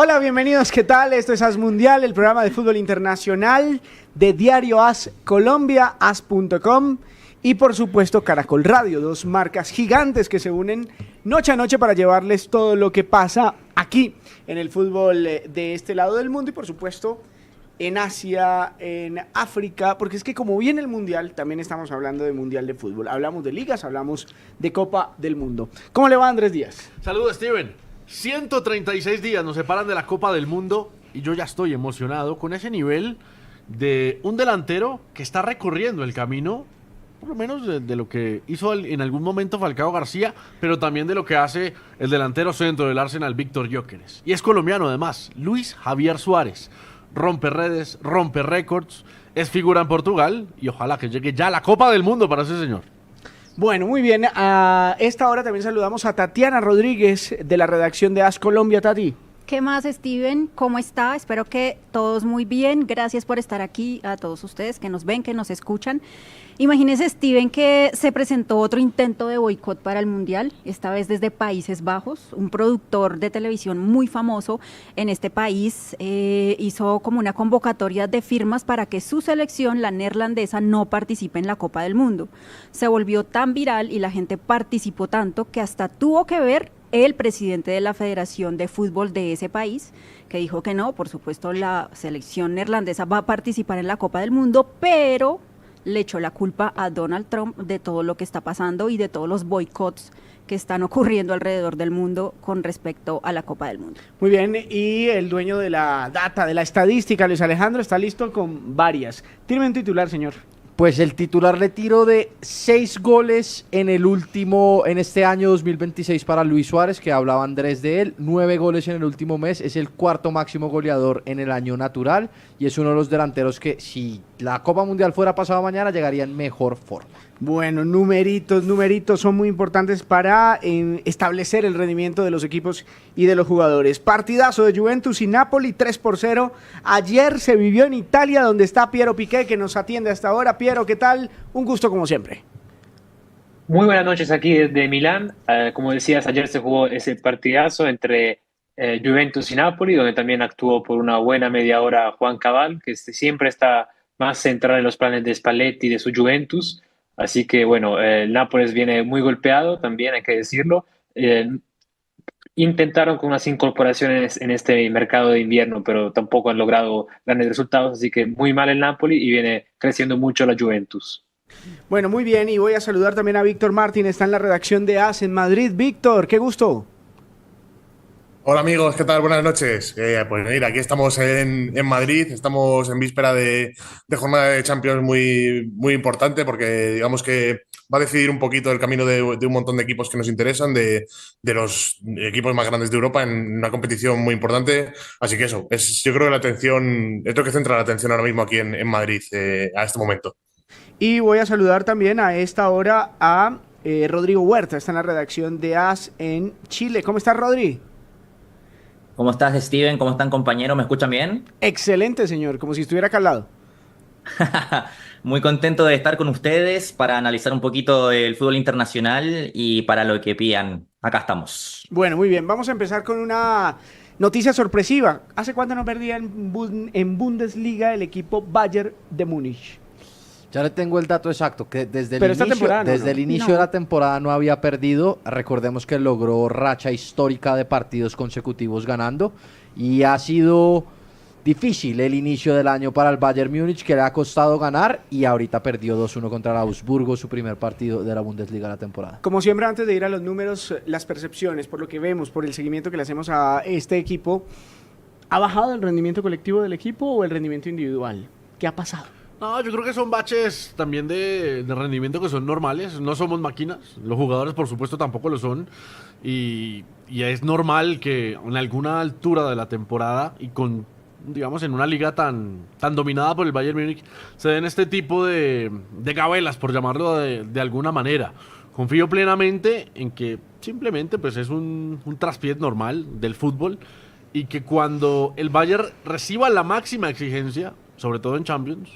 Hola, bienvenidos, ¿qué tal? Esto es AS Mundial, el programa de fútbol internacional de Diario AS Colombia, as.com y por supuesto Caracol Radio, dos marcas gigantes que se unen noche a noche para llevarles todo lo que pasa aquí en el fútbol de este lado del mundo y por supuesto en Asia, en África, porque es que como viene el Mundial, también estamos hablando de Mundial de Fútbol. Hablamos de ligas, hablamos de Copa del Mundo. ¿Cómo le va, Andrés Díaz? Saludos, Steven. 136 días nos separan de la Copa del Mundo y yo ya estoy emocionado con ese nivel de un delantero que está recorriendo el camino, por lo menos de lo que hizo en algún momento Falcao García, pero también de lo que hace el delantero centro del Arsenal, Víctor Gyökeres. Y es colombiano además, Luis Javier Suárez. Rompe redes, rompe récords, es figura en Portugal y ojalá que llegue ya la Copa del Mundo para ese señor. Bueno, muy bien. A esta hora también saludamos a Tatiana Rodríguez de la redacción de AS Colombia. Tati. ¿Qué más, Steven? ¿Cómo está? Espero que todos muy bien. Gracias por estar aquí, a todos ustedes que nos ven, que nos escuchan. Imagínese, Steven, que se presentó otro intento de boicot para el Mundial, esta vez desde Países Bajos. Un productor de televisión muy famoso en este país hizo como una convocatoria de firmas para que su selección, la neerlandesa, no participe en la Copa del Mundo. Se volvió tan viral y la gente participó tanto que hasta tuvo que ver el presidente de la Federación de Fútbol de ese país, que dijo que no, por supuesto la selección neerlandesa va a participar en la Copa del Mundo, pero le echó la culpa a Donald Trump de todo lo que está pasando y de todos los boicots que están ocurriendo alrededor del mundo con respecto a la Copa del Mundo. Muy bien, y el dueño de la data, de la estadística, Luis Alejandro, está listo con varias. Tíreme un titular, señor. Pues el titular le tiro de 6 goles en este año 2026 para Luis Suárez, que hablaba Andrés de él, 9 goles en el último mes, es el cuarto máximo goleador en el año natural y es uno de los delanteros que si la Copa Mundial fuera pasado mañana llegaría en mejor forma. Bueno, numeritos son muy importantes para establecer el rendimiento de los equipos y de los jugadores. Partidazo de Juventus y Napoli, 3-0. Ayer se vivió en Italia, donde está Piero Piqué, que nos atiende hasta ahora. Piero, ¿qué tal? Un gusto como siempre. Muy buenas noches aquí desde Milán. Como decías, ayer se jugó ese partidazo entre Juventus y Napoli, donde también actuó por una buena media hora Juan Cabal, que siempre está más centrado en los planes de Spalletti y de su Juventus. Así que bueno, el Nápoles viene muy golpeado también, hay que decirlo. Intentaron con unas incorporaciones en este mercado de invierno, pero tampoco han logrado grandes resultados, así que muy mal el Napoli y viene creciendo mucho la Juventus. Bueno, muy bien, y voy a saludar también a Víctor Martín, está en la redacción de AS en Madrid. Víctor, qué gusto. Hola amigos, ¿qué tal? Buenas noches. Pues mira, aquí estamos en Madrid, estamos en víspera de jornada de Champions muy importante porque digamos que va a decidir un poquito el camino de un montón de equipos que nos interesan, de los equipos más grandes de Europa en una competición muy importante. Así que eso, yo creo que es lo que centra la atención ahora mismo aquí en Madrid a este momento. Y voy a saludar también a esta hora a Rodrigo Huerta, está en la redacción de AS en Chile. ¿Cómo estás, Rodri? ¿Cómo estás, Steven? ¿Cómo están, compañeros? ¿Me escuchan bien? Excelente, señor, como si estuviera acá al lado. Muy contento de estar con ustedes para analizar un poquito el fútbol internacional y para lo que pidan. Acá estamos. Bueno, muy bien. Vamos a empezar con una noticia sorpresiva. ¿Hace cuánto no perdía en Bundesliga el equipo Bayern de Múnich? Ya le tengo el dato exacto, que desde el inicio No. de la temporada no había perdido. Recordemos que logró racha histórica de partidos consecutivos ganando y ha sido difícil el inicio del año para el Bayern Múnich, que le ha costado ganar y ahorita perdió 2-1 contra el Augsburgo, su primer partido de la Bundesliga de la temporada. Como siempre, antes de ir a los números, las percepciones, por lo que vemos, por el seguimiento que le hacemos a este equipo, ¿ha bajado el rendimiento colectivo del equipo o el rendimiento individual? ¿Qué ha pasado? No, yo creo que son baches también de rendimiento que son normales. No somos máquinas. Los jugadores, por supuesto, tampoco lo son. Y es normal que en alguna altura de la temporada y digamos, en una liga tan dominada por el Bayern Múnich, se den este tipo de gabelas, por llamarlo de alguna manera. Confío plenamente en que simplemente pues es un traspiés normal del fútbol y que cuando el Bayern reciba la máxima exigencia, sobre todo en Champions,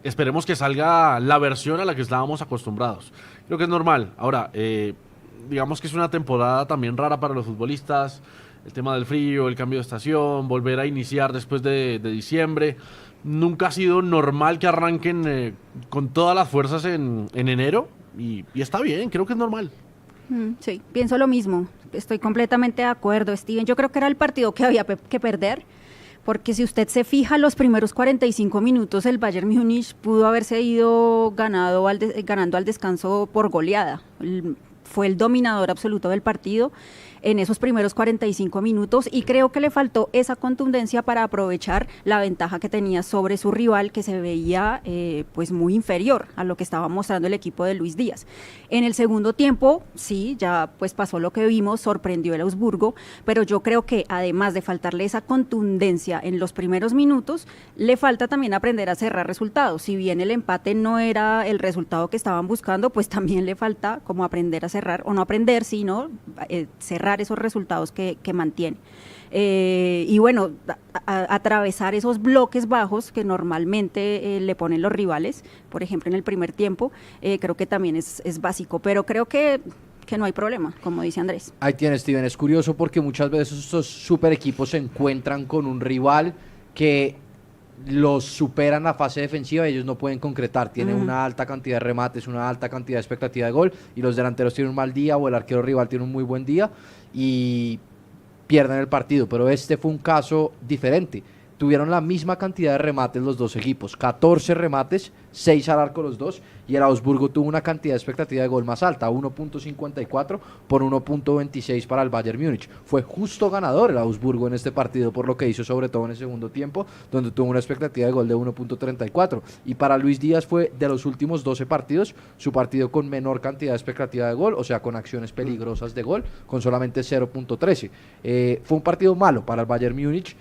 esperemos que salga la versión a la que estábamos acostumbrados. Creo que es normal. Ahora, digamos que es una temporada también rara para los futbolistas. el tema del frío, el cambio de estación, volver a iniciar después de diciembre. Nunca ha sido normal que arranquen con todas las fuerzas en enero y está bien, creo que es normal. Sí, pienso lo mismo. Estoy completamente de acuerdo, Steven. Yo creo que era el partido que había que perder, porque si usted se fija, los primeros 45 minutos el Bayern Múnich pudo haberse ido ganando al descanso por goleada. Fue el dominador absoluto del partido en esos primeros 45 minutos y creo que le faltó esa contundencia para aprovechar la ventaja que tenía sobre su rival, que se veía pues muy inferior a lo que estaba mostrando el equipo de Luis Díaz. En el segundo tiempo, sí, ya pues pasó lo que vimos, sorprendió el Augsburgo, pero yo creo que además de faltarle esa contundencia en los primeros minutos, le falta también aprender a cerrar resultados. Si bien el empate no era el resultado que estaban buscando, pues también le falta como aprender a cerrar, o no aprender, sino cerrar esos resultados que mantiene. Y bueno, atravesar esos bloques bajos que normalmente le ponen los rivales, por ejemplo en el primer tiempo, creo que también es básico, pero creo que no hay problema, como dice Andrés. Ahí tienes, Steven, es curioso porque muchas veces estos super equipos se encuentran con un rival que los superan la fase defensiva y ellos no pueden concretar, tienen una alta cantidad de remates, una alta cantidad de expectativa de gol y los delanteros tienen un mal día o el arquero rival tiene un muy buen día y pierden el partido, pero este fue un caso diferente. Tuvieron la misma cantidad de remates los dos equipos, 14 remates, 6 al arco los dos, y el Augsburgo tuvo una cantidad de expectativa de gol más alta, 1.54 por 1.26 para el Bayern Múnich. Fue justo ganador el Augsburgo en este partido por lo que hizo sobre todo en el segundo tiempo, donde tuvo una expectativa de gol de 1.34, y para Luis Díaz fue de los últimos 12 partidos, su partido con menor cantidad de expectativa de gol, o sea, con acciones peligrosas de gol, con solamente 0.13. Fue un partido malo para el Bayern Múnich,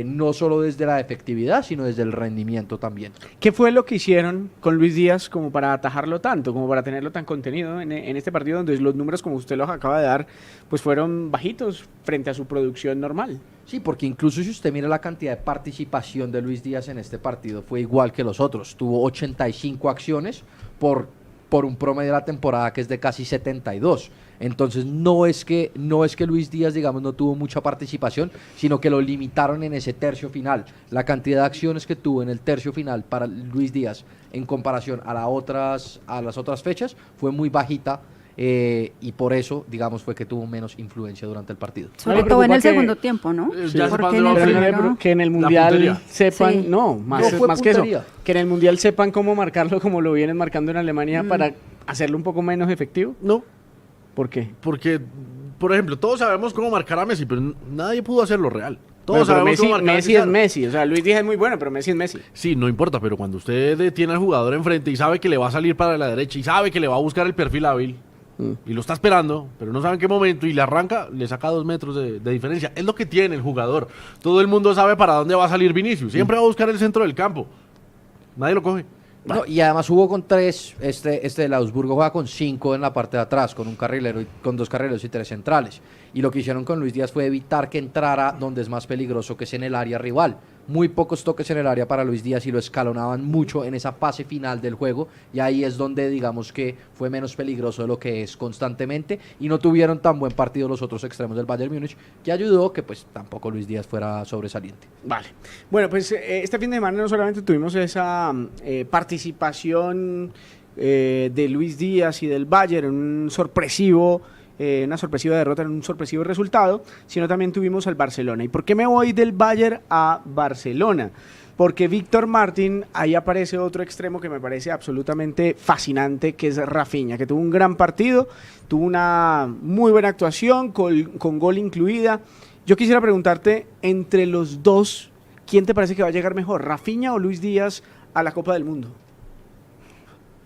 no solo desde la efectividad, sino desde el rendimiento también. ¿Qué fue lo que hicieron con Luis Díaz como para atajarlo tanto, como para tenerlo tan contenido en este partido donde los números, como usted los acaba de dar, pues fueron bajitos frente a su producción normal? Sí, porque incluso si usted mira la cantidad de participación de Luis Díaz en este partido, fue igual que los otros. Tuvo 85 acciones por un promedio de la temporada que es de casi 72. Entonces no es que Luis Díaz, digamos, no tuvo mucha participación, sino que lo limitaron en ese tercio final. La cantidad de acciones que tuvo en el tercio final para Luis Díaz en comparación a las otras fechas fue muy bajita. Y por eso, digamos, fue que tuvo menos influencia durante el partido. Sobre todo en el segundo tiempo, ¿no? Ya Porque sepan en el dónde va a primero- Que en el La Mundial puntería. sepan, Sí. más que eso, puntería. que en el Mundial sepan cómo marcarlo como lo vienen marcando en Alemania para hacerlo un poco menos efectivo. No, ¿Por qué? porque, por ejemplo, todos sabemos cómo marcar a Messi, pero nadie pudo hacerlo real. Bueno, Todos pero sabemos Messi, cómo marcar a Messi es Cristiano. Messi, o sea, Luis Díaz es muy bueno, pero Messi es Messi. Sí, no importa, pero cuando usted tiene al jugador enfrente y sabe que le va a salir para la derecha y sabe que le va a buscar el perfil hábil y lo está esperando, pero no sabe en qué momento y le arranca, le saca 2 metros de diferencia. Es lo que tiene el jugador. Todo el mundo sabe para dónde va a salir Vinicius. Siempre va a buscar el centro del campo. Nadie lo coge. No, y además jugó con 3, del Augsburgo juega con 5 en la parte de atrás, con 2 carrileros y 3 centrales. Y lo que hicieron con Luis Díaz fue evitar que entrara donde es más peligroso, que es en el área rival. Muy pocos toques en el área para Luis Díaz y lo escalonaban mucho en esa fase final del juego, y ahí es donde digamos que fue menos peligroso de lo que es constantemente, y no tuvieron tan buen partido los otros extremos del Bayern Múnich, que ayudó que pues tampoco Luis Díaz fuera sobresaliente. Vale. Bueno, pues este fin de semana no solamente tuvimos esa participación de Luis Díaz y del Bayern en un una sorpresiva derrota, en un sorpresivo resultado, sino también tuvimos al Barcelona. ¿Y por qué me voy del Bayern a Barcelona? Porque Víctor Martín, ahí aparece otro extremo que me parece absolutamente fascinante, que es Rafinha, que tuvo un gran partido, tuvo una muy buena actuación, con gol incluida. Yo quisiera preguntarte, entre los dos, ¿quién te parece que va a llegar mejor, Rafinha o Luis Díaz, a la Copa del Mundo?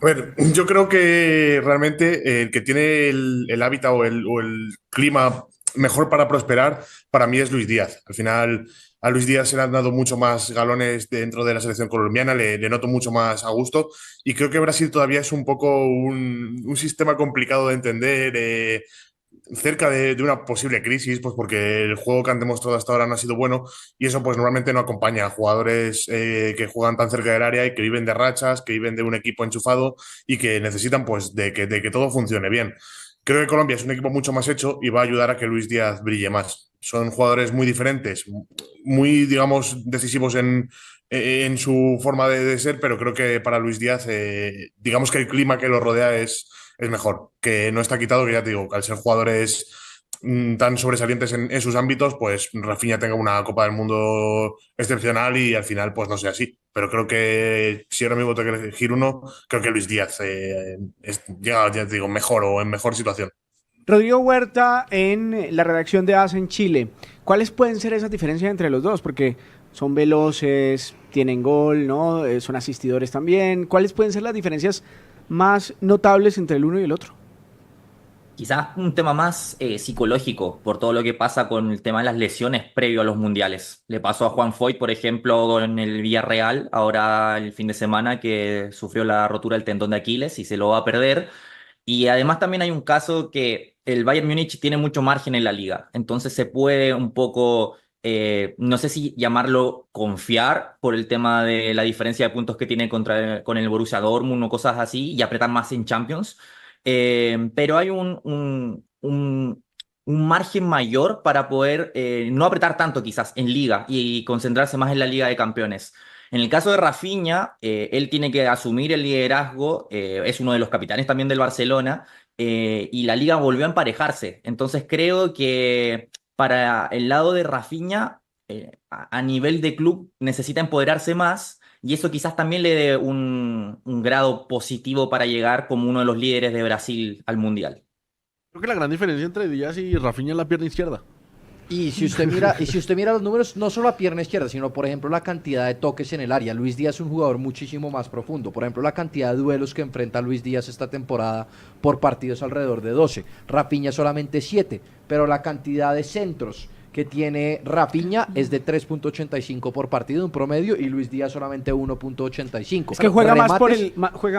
A ver, yo creo que realmente el que tiene el hábitat o el clima mejor para prosperar, para mí es Luis Díaz. Al final, a Luis Díaz se le han dado mucho más galones dentro de la selección colombiana, le noto mucho más a gusto, y creo que Brasil todavía es un poco un sistema complicado de entender, cerca de una posible crisis, pues porque el juego que han demostrado hasta ahora no ha sido bueno, y eso pues normalmente no acompaña a jugadores que juegan tan cerca del área y que viven de rachas, que viven de un equipo enchufado y que necesitan pues de que todo funcione bien. Creo que Colombia es un equipo mucho más hecho y va a ayudar a que Luis Díaz brille más. son jugadores muy diferentes, muy, digamos, decisivos en su forma de ser, pero creo que para Luis Díaz, digamos que el clima que lo rodea es mejor, que no está quitado, que ya te digo, que al ser jugadores tan sobresalientes en sus ámbitos, pues Rafinha tenga una Copa del Mundo excepcional y al final pues no sea así. Pero creo que si ahora mismo tengo que elegir uno, creo que Luis Díaz llega, ya te digo, mejor o en mejor situación. Rodrigo Huerta en la redacción de AS en Chile. ¿Cuáles pueden ser esas diferencias entre los dos? Porque son veloces, tienen gol, ¿no? Son asistidores también. ¿Cuáles pueden ser las diferencias más notables entre el uno y el otro? Quizás un tema más psicológico por todo lo que pasa con el tema de las lesiones previo a los mundiales. Le pasó a Juan Foyth, por ejemplo, en el Villarreal, ahora el fin de semana, que sufrió la rotura del tendón de Aquiles y se lo va a perder. Y además también hay un caso que el Bayern Múnich tiene mucho margen en la liga, entonces se puede un poco, no sé si llamarlo confiar por el tema de la diferencia de puntos que tiene con el Borussia Dortmund o cosas así y apretar más en Champions. Pero hay un margen mayor para poder no apretar tanto quizás en liga y concentrarse más en la Liga de Campeones. En el caso de Rafinha, él tiene que asumir el liderazgo, es uno de los capitanes también del Barcelona, y la liga volvió a emparejarse. Entonces creo que para el lado de Rafinha, a nivel de club, necesita empoderarse más y eso quizás también le dé un grado positivo para llegar como uno de los líderes de Brasil al Mundial. Creo que la gran diferencia entre Díaz y Rafinha es la pierna izquierda. Y si usted mira los números, no solo la pierna izquierda, sino por ejemplo la cantidad de toques en el área. Luis Díaz es un jugador muchísimo más profundo. Por ejemplo, la cantidad de duelos que enfrenta Luis Díaz esta temporada por partidos alrededor de 12. Rafinha solamente 7, pero la cantidad de centros que tiene Rafinha es de 3.85 por partido, un promedio, y Luis Díaz solamente 1.85. Es que juega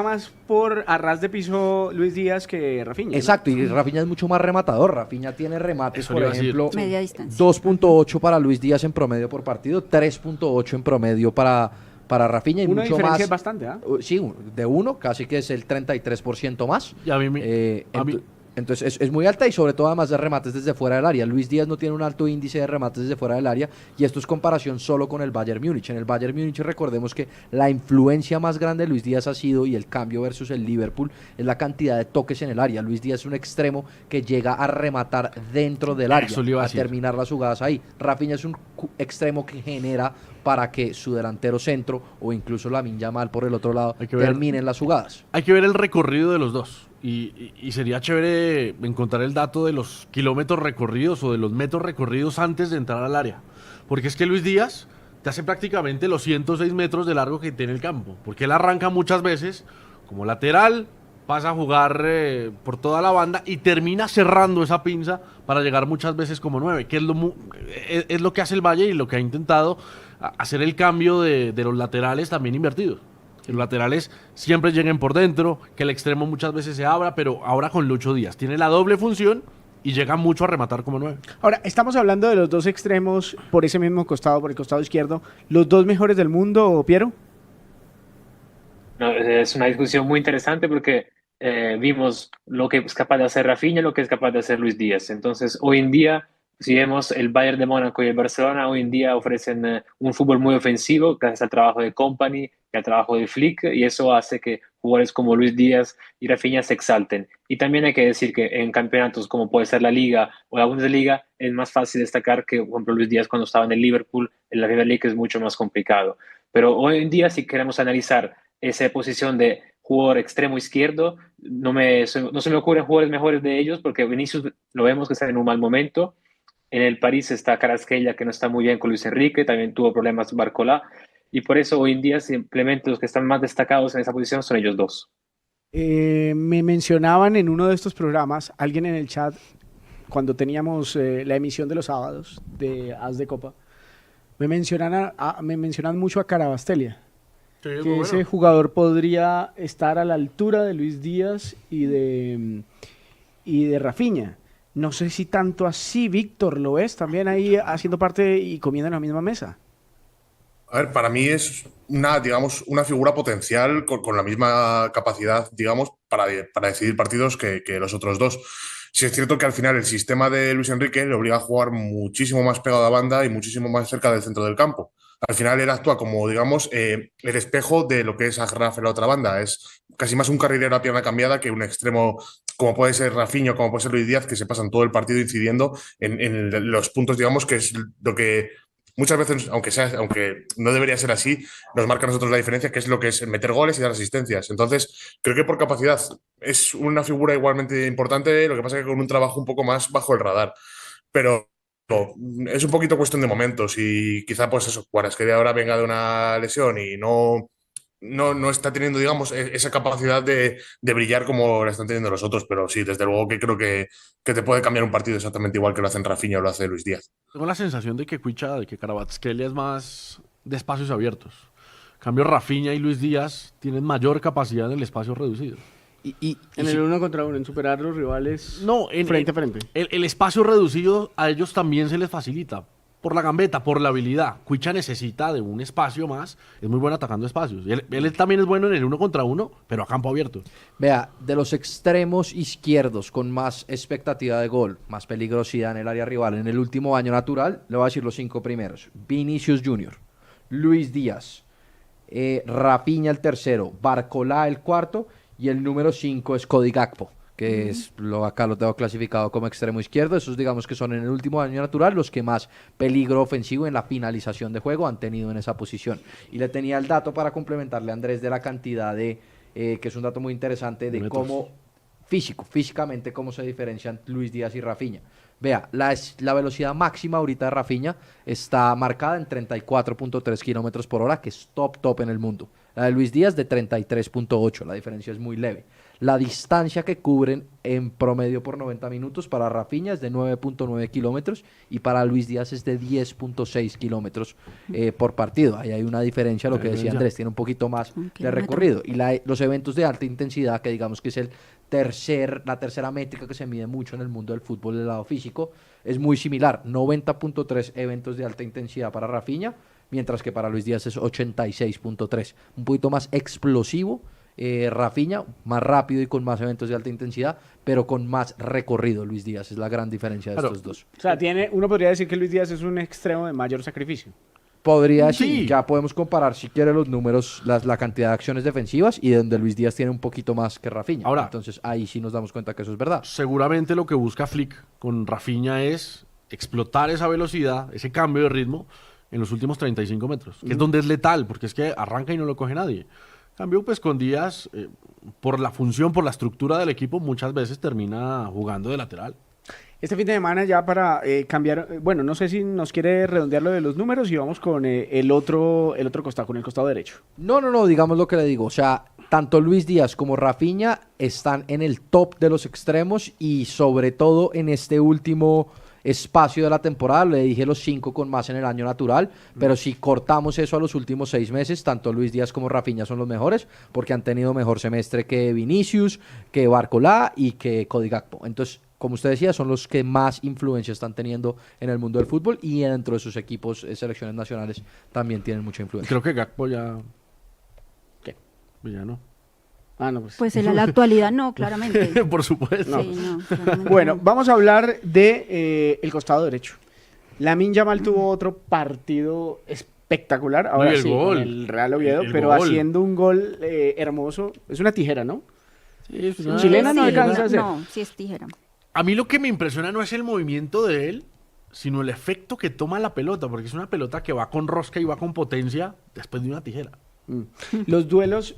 más por a ras de piso Luis Díaz que Rafinha, ¿no? Exacto, y Rafinha es mucho más rematador. Rafinha tiene remates, Eso por le iba a decir. ejemplo, Media distancia. 2.8 para Luis Díaz en promedio por partido, 3.8 en promedio para Rafinha y Una mucho diferencia más. es bastante, ¿ah? Sí, de uno, casi que es el 33% más. Y a mí, Entonces es muy alta y sobre todo además de remates desde fuera del área. Luis Díaz no tiene un alto índice de remates desde fuera del área y esto es comparación solo con el Bayern Múnich. En el Bayern Múnich recordemos que la influencia más grande de Luis Díaz ha sido, y el cambio versus el Liverpool, es la cantidad de toques en el área. Luis Díaz es un extremo que llega a rematar dentro del área, Eso le iba a decir. terminar las jugadas ahí. Rafinha es un extremo que genera para que su delantero centro o incluso Lamine Yamal por el otro lado terminen las jugadas. Hay que ver el recorrido de los dos. Y sería chévere encontrar el dato de los kilómetros recorridos o de los metros recorridos antes de entrar al área. Porque es que Luis Díaz te hace prácticamente los 106 metros de largo que tiene el campo. Porque él arranca muchas veces como lateral, pasa a jugar por toda la banda y termina cerrando esa pinza para llegar muchas veces como 9, que es lo que hace el Valle y lo que ha intentado hacer el cambio de los laterales también invertidos. Que los laterales siempre lleguen por dentro, que el extremo muchas veces se abra, pero ahora con Lucho Díaz tiene la doble función y llega mucho a rematar como 9. Ahora, estamos hablando de los dos extremos por ese mismo costado, por el costado izquierdo. ¿Los dos mejores del mundo, Piero? No, es una discusión muy interesante porque vimos lo que es capaz de hacer Rafinha y lo que es capaz de hacer Luis Díaz. Entonces, hoy en día, si vemos el Bayern de Mónaco y el Barcelona, hoy en día ofrecen un fútbol muy ofensivo gracias al trabajo de Kompany y al trabajo de Flick, y eso hace que jugadores como Luis Díaz y Rafinha se exalten. Y también hay que decir que en campeonatos como puede ser la Liga o la Bundesliga es más fácil destacar que, por ejemplo, Luis Díaz cuando estaba en el Liverpool, en la Premier League es mucho más complicado. Pero hoy en día, si queremos analizar esa posición de jugador extremo izquierdo, no se me ocurren jugadores mejores de ellos, porque Vinicius lo vemos que está en un mal momento. En el París está Kvaratskhelia, que no está muy bien con Luis Enrique, también tuvo problemas Barcola, y por eso hoy en día simplemente los que están más destacados en esa posición son ellos dos. Me mencionaban en uno de estos programas, alguien en el chat, cuando teníamos la emisión de los sábados de As de Copa, me mencionan mucho a Kvaratskhelia. Sí, Que ese jugador podría estar a la altura de Luis Díaz y de Rafinha. No sé si tanto así, Víctor, lo es también ahí haciendo parte y comiendo en la misma mesa. A ver, para mí es digamos, una figura potencial con la misma capacidad, digamos, para decidir partidos que los otros dos. Sí es cierto que al final el sistema de Luis Enrique le obliga a jugar muchísimo más pegado a banda y muchísimo más cerca del centro del campo. Al final él actúa como, digamos, el espejo de lo que es Agraf en la otra banda. Es casi más un carrilero a pierna cambiada que un extremo como puede ser Rafinha, como puede ser Luis Díaz, que se pasan todo el partido incidiendo en los puntos, digamos, que es lo que muchas veces, aunque no debería ser así, nos marca a nosotros la diferencia, que es lo que es meter goles y dar asistencias. Entonces, creo que por capacidad es una figura igualmente importante, lo que pasa es que con un trabajo un poco más bajo el radar. Pero es un poquito cuestión de momentos y quizá pues eso, Kvaratskhelia ahora venga de una lesión y no está teniendo, digamos, esa capacidad de brillar como la están teniendo los otros, pero sí, desde luego que creo que te puede cambiar un partido exactamente igual que lo hacen Rafinha o lo hace Luis Díaz. Tengo la sensación de que Kvaratskhelia es más de espacios abiertos. En cambio, Rafinha y Luis Díaz tienen mayor capacidad en el espacio reducido. En el uno contra uno, en superar los rivales frente a frente. El espacio reducido a ellos también se les facilita. Por la gambeta, por la habilidad. Cuicha necesita de un espacio más. Es muy bueno atacando espacios. Él también es bueno en el uno contra uno, pero a campo abierto. Vea, de los extremos izquierdos con más expectativa de gol, más peligrosidad en el área rival en el último año natural, le voy a decir los 5 primeros. Vinicius Junior, Luis Díaz, Rafinha el tercero, Barcola el cuarto y el número 5 es Cody Gakpo, que acá lo tengo clasificado como extremo izquierdo. Esos digamos que son en el último año natural los que más peligro ofensivo en la finalización de juego han tenido en esa posición. Y le tenía el dato para complementarle a Andrés de la cantidad que es un dato muy interesante de cómo físicamente cómo se diferencian Luis Díaz y Rafinha. Vea, la velocidad máxima ahorita de Rafinha está marcada en 34.3 kilómetros por hora, que es top en el mundo. La de Luis Díaz de 33.8, la diferencia es muy leve. La distancia que cubren en promedio por 90 minutos para Rafinha es de 9.9 kilómetros y para Luis Díaz es de 10.6 kilómetros por partido. Ahí hay una diferencia, lo que decía Andrés, tiene un poquito más de recorrido. Y los eventos de alta intensidad, que digamos que es la tercera métrica que se mide mucho en el mundo del fútbol del lado físico, es muy similar. 90.3 eventos de alta intensidad para Rafinha, mientras que para Luis Díaz es 86.3. Un poquito más explosivo. Rafinha, más rápido y con más eventos de alta intensidad, pero con más recorrido Luis Díaz. Es la gran diferencia de estos dos. O sea, uno podría decir que Luis Díaz es un extremo de mayor sacrificio. Podría decir, ya podemos comparar si quiere los números, la cantidad de acciones defensivas y donde Luis Díaz tiene un poquito más que Rafinha. Ahora, entonces ahí sí nos damos cuenta que eso es verdad. Seguramente lo que busca Flick con Rafinha es explotar esa velocidad, ese cambio de ritmo en los últimos 35 metros, que es donde es letal, porque es que arranca y no lo coge nadie. Cambio, pues con Díaz, por la función, por la estructura del equipo, muchas veces termina jugando de lateral. Este fin de semana ya para cambiar, bueno, no sé si nos quiere redondear lo de los números y vamos con el otro costado, con el costado derecho. No, digamos lo que le digo, o sea, tanto Luis Díaz como Rafinha están en el top de los extremos y sobre todo en este último espacio de la temporada, le dije los 5 con más en el año natural, pero si cortamos eso a los últimos 6 meses, tanto Luis Díaz como Rafinha son los mejores, porque han tenido mejor semestre que Vinicius, que Barcola y que Cody Gakpo. Entonces, como usted decía, son los que más influencia están teniendo en el mundo del fútbol y dentro de sus equipos, selecciones nacionales, también tienen mucha influencia. Creo que Gakpo ya... ¿Qué? Ya no. Ah, no, pues en la actualidad no, claramente. Por supuesto. Sí, no, claramente Bueno, no. vamos a hablar de el costado derecho. Lamine Yamal tuvo otro partido espectacular, ahora el sí, gol. con el Real Oviedo, El pero gol. haciendo un gol hermoso. Es una tijera, ¿no? Sí, es una- chilena no alcanza a hacer. No, sí es tijera. A mí lo que me impresiona no es el movimiento de él, sino el efecto que toma la pelota, porque es una pelota que va con rosca y va con potencia después de una tijera. Los duelos,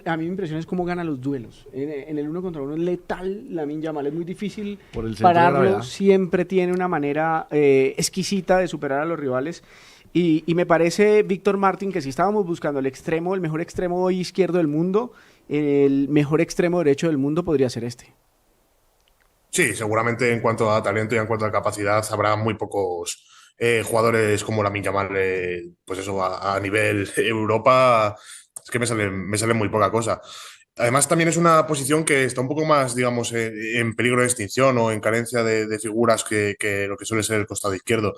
a mí me impresiona es cómo gana los duelos. En el uno contra uno es letal Lamine Yamal, es muy difícil Por el centro de pararlo, gravedad. siempre tiene una manera exquisita de superar a los rivales. Y me parece, Víctor Martín, que si estábamos buscando el mejor extremo hoy izquierdo del mundo, el mejor extremo derecho del mundo podría ser este. Sí, seguramente en cuanto a talento y en cuanto a capacidad habrá muy pocos jugadores como Lamine Yamal, pues eso, a nivel Europa, es que me sale muy poca cosa. Además, también es una posición que está un poco más, digamos, en peligro de extinción o en carencia de figuras que lo que suele ser el costado izquierdo.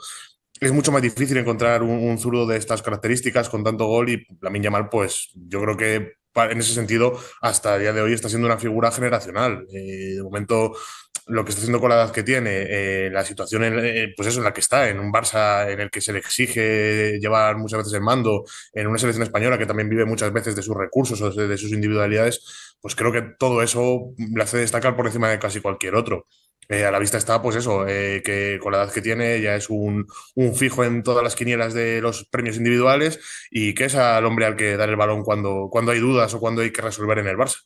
Es mucho más difícil encontrar un zurdo de estas características con tanto gol y Lamine Yamal, pues yo creo que en ese sentido, hasta el día de hoy está siendo una figura generacional. De momento, lo que está haciendo con la edad que tiene, la situación pues eso, en la que está, en un Barça en el que se le exige llevar muchas veces el mando, en una selección española que también vive muchas veces de sus recursos o de sus individualidades, pues creo que todo eso le hace destacar por encima de casi cualquier otro. A la vista está, pues eso, que con la edad que tiene ya es un fijo en todas las quinielas de los premios individuales y que es al hombre al que dar el balón cuando hay dudas o cuando hay que resolver en el Barça.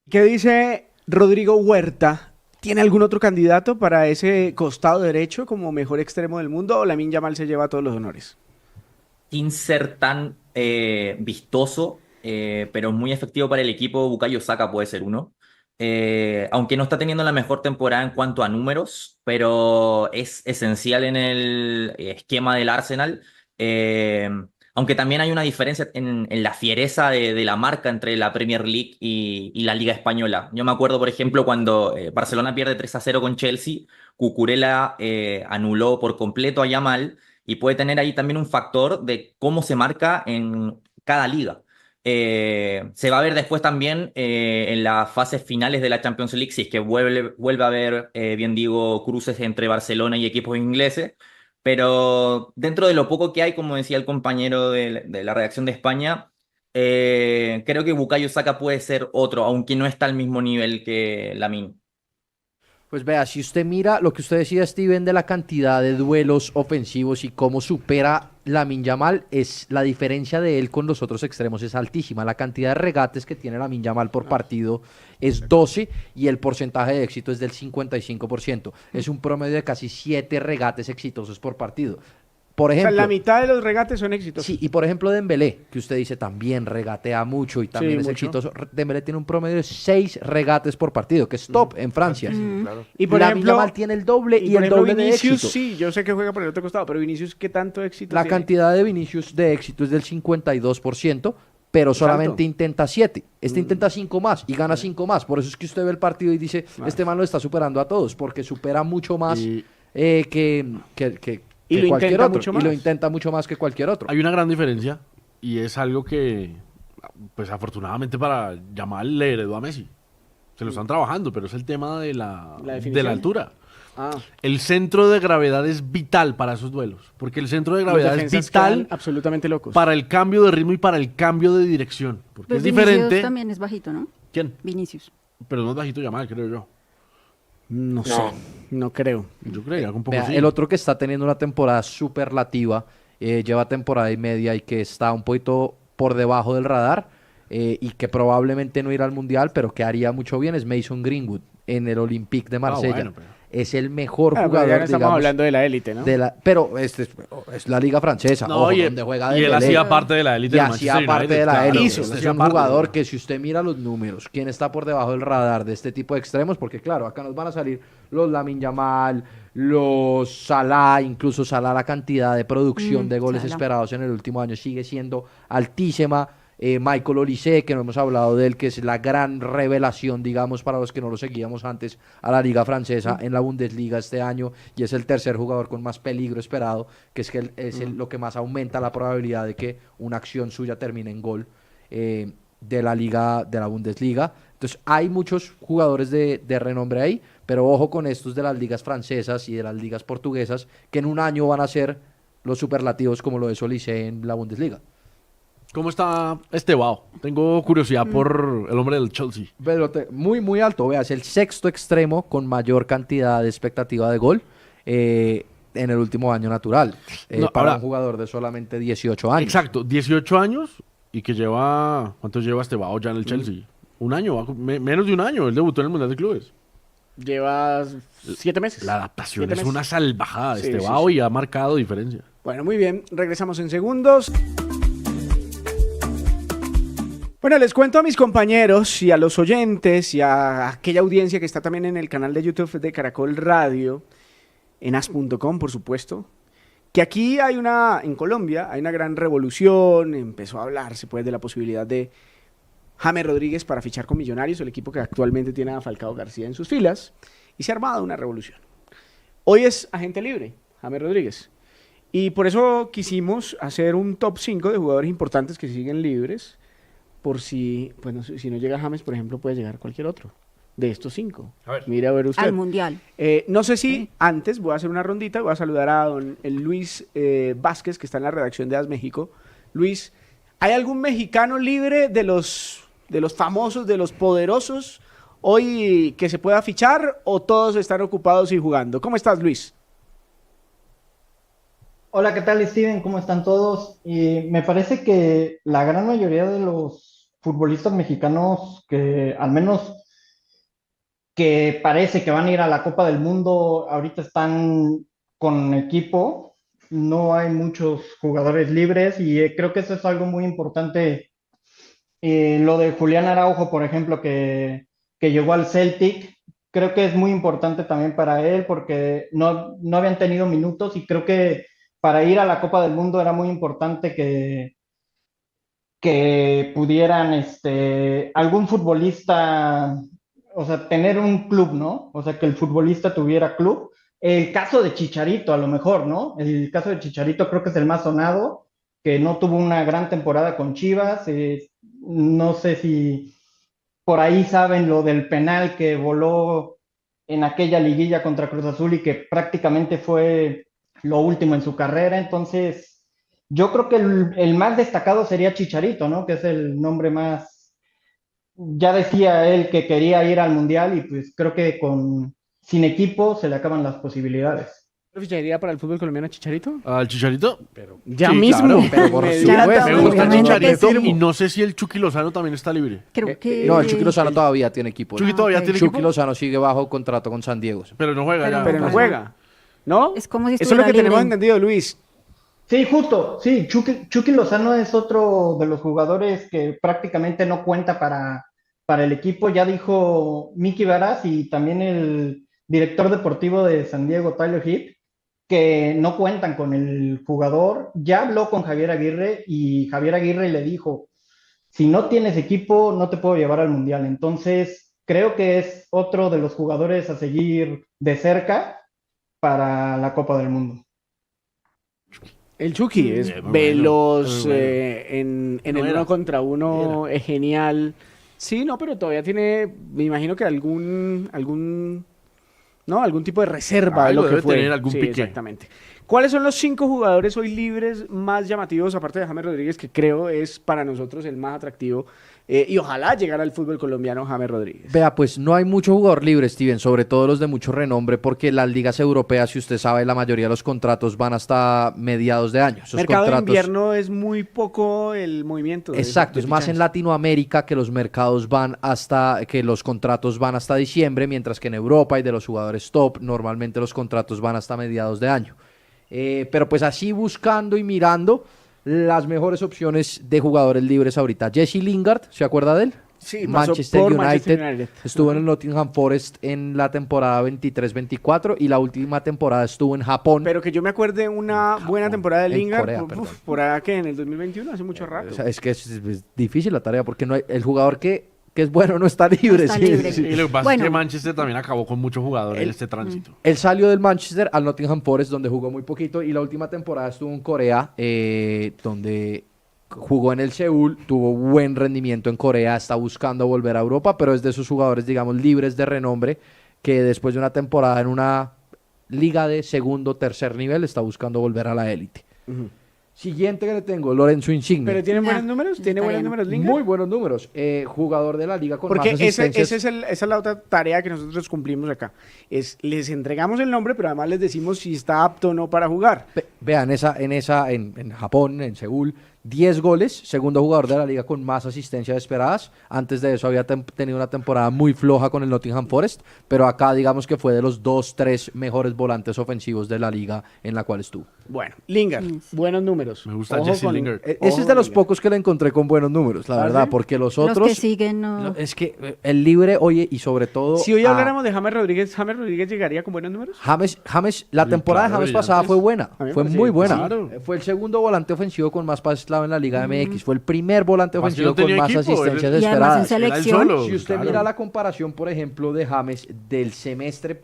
¿Qué dice Rodrigo Huerta? ¿Tiene algún otro candidato para ese costado derecho como mejor extremo del mundo o Lamine Yamal se lleva todos los honores? Sin ser tan vistoso, pero muy efectivo para el equipo, Bukayo Saka puede ser uno. Aunque no está teniendo la mejor temporada en cuanto a números, pero es esencial en el esquema del Arsenal. Aunque también hay una diferencia en la fiereza de la marca entre la Premier League y la Liga Española. Yo me acuerdo, por ejemplo, cuando Barcelona pierde 3-0 con Chelsea, Cucurella anuló por completo a Yamal y puede tener ahí también un factor de cómo se marca en cada liga. Se va a ver después también en las fases finales de la Champions League, si es que vuelve a haber, bien digo, cruces entre Barcelona y equipos ingleses. Pero dentro de lo poco que hay, como decía el compañero de la redacción de España, creo que Bukayo Saka puede ser otro, aunque no está al mismo nivel que Lamine. Pues vea, si usted mira lo que usted decía, Steven, de la cantidad de duelos ofensivos y cómo supera Lamine Yamal, es la diferencia de él con los otros extremos es altísima. La cantidad de regates que tiene Lamine Yamal por partido es 12 y el porcentaje de éxito es del 55%. Es un promedio de casi 7 regates exitosos por partido. Por ejemplo, o sea, la mitad de los regates son éxitos. Sí, y por ejemplo Dembélé, que usted dice también regatea mucho y también Sí, es mucho. exitoso. Dembélé tiene un promedio de 6 regates por partido, que es top en Francia. Claro. Y por Lamine ejemplo, Yamal tiene el doble y por el ejemplo, doble de Vinicius, éxito. sí, yo sé que juega por el otro costado, pero Vinicius, ¿qué tanto éxito La tiene? cantidad de Vinicius de éxito es del 52%, pero solamente alto. intenta 7. Este intenta 5 más y gana 5 más. Por eso es que usted ve el partido y dice, este man lo está superando a todos, porque supera mucho más Y- Y que lo cualquier intenta otro. mucho Y lo más. intenta mucho más que cualquier otro. Hay una gran diferencia y es algo que, pues afortunadamente para Yamal le heredó a Messi. Se lo están trabajando, pero es el tema de ¿La de definición? la altura. Ah, El centro de gravedad es vital para esos duelos, porque el centro de los gravedad es defensas vital quedan absolutamente locos. para el cambio de ritmo y para el cambio de dirección. Porque Pues es Vinicius diferente. también es bajito, ¿no? ¿Quién? Vinicius. Pero no es bajito Yamal, creo yo. No sé, no creo. Yo creía que un poco Vea, sí. el otro que está teniendo una temporada superlativa, lleva temporada y media y que está un poquito por debajo del radar y que probablemente no irá al Mundial, pero que haría mucho bien es Mason Greenwood en el Olympique de Marsella. bueno, pero- Es el mejor Ah, pero jugador, ya no estamos digamos, hablando de la élite, ¿no? pero es la liga francesa, No, ojo, y- donde juega y él Dembélé. hacía parte de la élite Y del hacía Manchester parte United, de la claro, élite. Hizo, Es hacía un parte, jugador ¿no? que si usted mira los números, quién está por debajo del radar de este tipo de extremos, porque claro, acá nos van a salir los Lamine Yamal, los Salah, incluso Salah, la cantidad de producción de goles Salah. esperados en el último año sigue siendo altísima. Michael Olise, que no hemos hablado de él, que es la gran revelación, digamos, para los que no lo seguíamos antes a la liga francesa en la Bundesliga este año, y es el tercer jugador con más peligro esperado, que es, lo que más aumenta la probabilidad de que una acción suya termine en gol de la liga, de la Bundesliga. Entonces hay muchos jugadores de renombre ahí, pero ojo con estos de las ligas francesas y de las ligas portuguesas, que en un año van a ser los superlativos como lo es Olise en la Bundesliga. ¿Cómo está Estebao? Tengo curiosidad por el hombre del Chelsea. Pero muy, muy alto. Veas, el sexto extremo con mayor cantidad de expectativa de gol en el último año natural. No, para ahora- un jugador de solamente 18 años. Exacto, 18 años y que lleva... ¿Cuánto lleva Estebao ya en el Chelsea? Un año, menos de un año. Él debutó en el Mundial de Clubes. Llevas 7 meses. La adaptación 7 es meses. una salvajada de Sí, Estebao sí, sí. y ha marcado diferencia. Bueno, muy bien, regresamos en segundos. Bueno, les cuento a mis compañeros y a los oyentes y a aquella audiencia que está también en el canal de YouTube de Caracol Radio, en as.com, por supuesto, que aquí en Colombia, hay una gran revolución. Empezó a hablarse pues de la posibilidad de James Rodríguez para fichar con Millonarios, el equipo que actualmente tiene a Falcao García en sus filas, y se ha armado una revolución. Hoy es agente libre, James Rodríguez. Y por eso quisimos hacer un top 5 de jugadores importantes que siguen libres, por si, pues no sé, si no llega James, por ejemplo, puede llegar cualquier otro. de estos 5. A ver. Mire a ver usted. Al Mundial. No sé si antes voy a hacer una rondita, voy a saludar a don Luis Vázquez, que está en la redacción de AS México. Luis, ¿hay algún mexicano libre de los famosos, de los poderosos, hoy que se pueda fichar o todos están ocupados y jugando? ¿Cómo estás, Luis? Hola, ¿qué tal, Steven? ¿Cómo están todos? Me parece que la gran mayoría de los futbolistas mexicanos que al menos que parece que van a ir a la Copa del Mundo, ahorita están con equipo, no hay muchos jugadores libres y creo que eso es algo muy importante. Lo de Julián Araujo, por ejemplo, que llegó al Celtic, creo que es muy importante también para él porque no habían tenido minutos y creo que para ir a la Copa del Mundo era muy importante que pudieran algún futbolista, o sea, tener un club, ¿no? O sea, que el futbolista tuviera club. El caso de Chicharito, a lo mejor, ¿no? El caso de Chicharito creo que es el más sonado, que no tuvo una gran temporada con Chivas. No sé si por ahí saben lo del penal que voló en aquella liguilla contra Cruz Azul y que prácticamente fue lo último en su carrera. Entonces, yo creo que el más destacado sería Chicharito, ¿no? Que es el nombre más. Ya decía él que quería ir al Mundial y pues creo que sin equipo se le acaban las posibilidades. ¿Ficharía para el fútbol colombiano a Chicharito? ¿Al Chicharito? Ya Sí, mismo. claro, pero por Inmediatamente. supuesto. Me gusta Obviamente Chicharito que sí. y no sé si el Chucky Lozano también está libre. Creo que... No, el Chucky Lozano todavía tiene equipo. ¿Chucky todavía ok. tiene Chucky equipo? Lozano sigue bajo contrato con San Diego. Pero no juega ya. Pero no Ajá. juega, ¿no? Es como si Eso es lo que estuviera tenemos libre. entendido, Luis. Sí, justo, sí, Chucky Lozano es otro de los jugadores que prácticamente no cuenta para el equipo. Ya dijo Miki Varas y también el director deportivo de San Diego, Tyler Heath, que no cuentan con el jugador. Ya habló con Javier Aguirre y Javier Aguirre le dijo, si no tienes equipo, no te puedo llevar al Mundial. Entonces, creo que es otro de los jugadores a seguir de cerca para la Copa del Mundo. El Chucky es Muy veloz, bueno, muy bueno. En No el era. 1 contra 1, es genial. Sí, no, pero todavía tiene, me imagino que algún tipo de reserva de Algo lo que debe fue. tener, algún Sí, pique. exactamente. ¿Cuáles son los 5 jugadores hoy libres más llamativos, aparte de James Rodríguez, que creo es para nosotros el más atractivo? Y ojalá llegara al fútbol colombiano James Rodríguez. Vea, pues no hay mucho jugador libre, Steven, sobre todo los de mucho renombre, porque las ligas europeas, si usted sabe, la mayoría de los contratos van hasta mediados de año. Esos Mercado de contratos- invierno es muy poco el movimiento. Exacto, de es más en fichajes. Latinoamérica que los mercados que los contratos van hasta diciembre, mientras que en Europa y de los jugadores top, normalmente los contratos van hasta mediados de año. Pero pues así buscando y mirando las mejores opciones de jugadores libres ahorita. Jesse Lingard, ¿se acuerda de él? Sí, pasó Manchester por United, Manchester United. estuvo en el Nottingham Forest en la temporada 23-24 y la última temporada estuvo en Japón. Pero que yo me acuerde una buena temporada de En Lingard, Corea, uf, perdón. por allá que en el 2021, hace mucho rato. O sea, es que es difícil la tarea porque no hay, el jugador que es bueno no está libre. está sí, libre. sí. Y lo que pasa Bueno. es que Manchester también acabó con muchos jugadores en El- este tránsito. Él salió del Manchester al Nottingham Forest, donde jugó muy poquito, y la última temporada estuvo en Corea, donde jugó en el Seúl, tuvo buen rendimiento en Corea, está buscando volver a Europa, pero es de esos jugadores, digamos, libres de renombre, que después de una temporada en una liga de segundo, tercer nivel, está buscando volver a la élite. Ujú. Siguiente que le tengo, Lorenzo Insigne. Pero tiene buenos Ah, números, tiene está buenos bien. números Lingard. Muy buenos números. Jugador de la liga con Porque más esa asistencias. es la otra tarea que nosotros cumplimos acá. Les entregamos el nombre, pero además les decimos si está apto o no para jugar. Vean, en Japón, en Seúl, 10 goles, segundo jugador de la liga con más asistencias esperadas. Antes de eso había tenido una temporada muy floja con el Nottingham Forest, pero acá digamos que fue de los 2-3 mejores volantes ofensivos de la liga en la cual estuvo. Bueno, Lingard, buenos números. Me gusta Ojo Jesse con- Lingard. Ese ojo es de con los Lingard. pocos que le encontré con buenos números, la ¿Ah, verdad, sí? porque los Los otros... que siguen no... Es que el libre, oye, y sobre todo... Si hoy a- habláramos de James Rodríguez llegaría con buenos números. James, la Sí, temporada claro, de James pasada brillantes. fue buena, A mí me fue parece muy bien, buena. claro. Fue el segundo volante ofensivo con más pases clave en la Liga MX, fue el primer volante Más que ofensivo no tenía con más equipo, asistencias Y además en esperadas. Era él selección. solo, Si usted claro. mira la comparación, por ejemplo, de James del semestre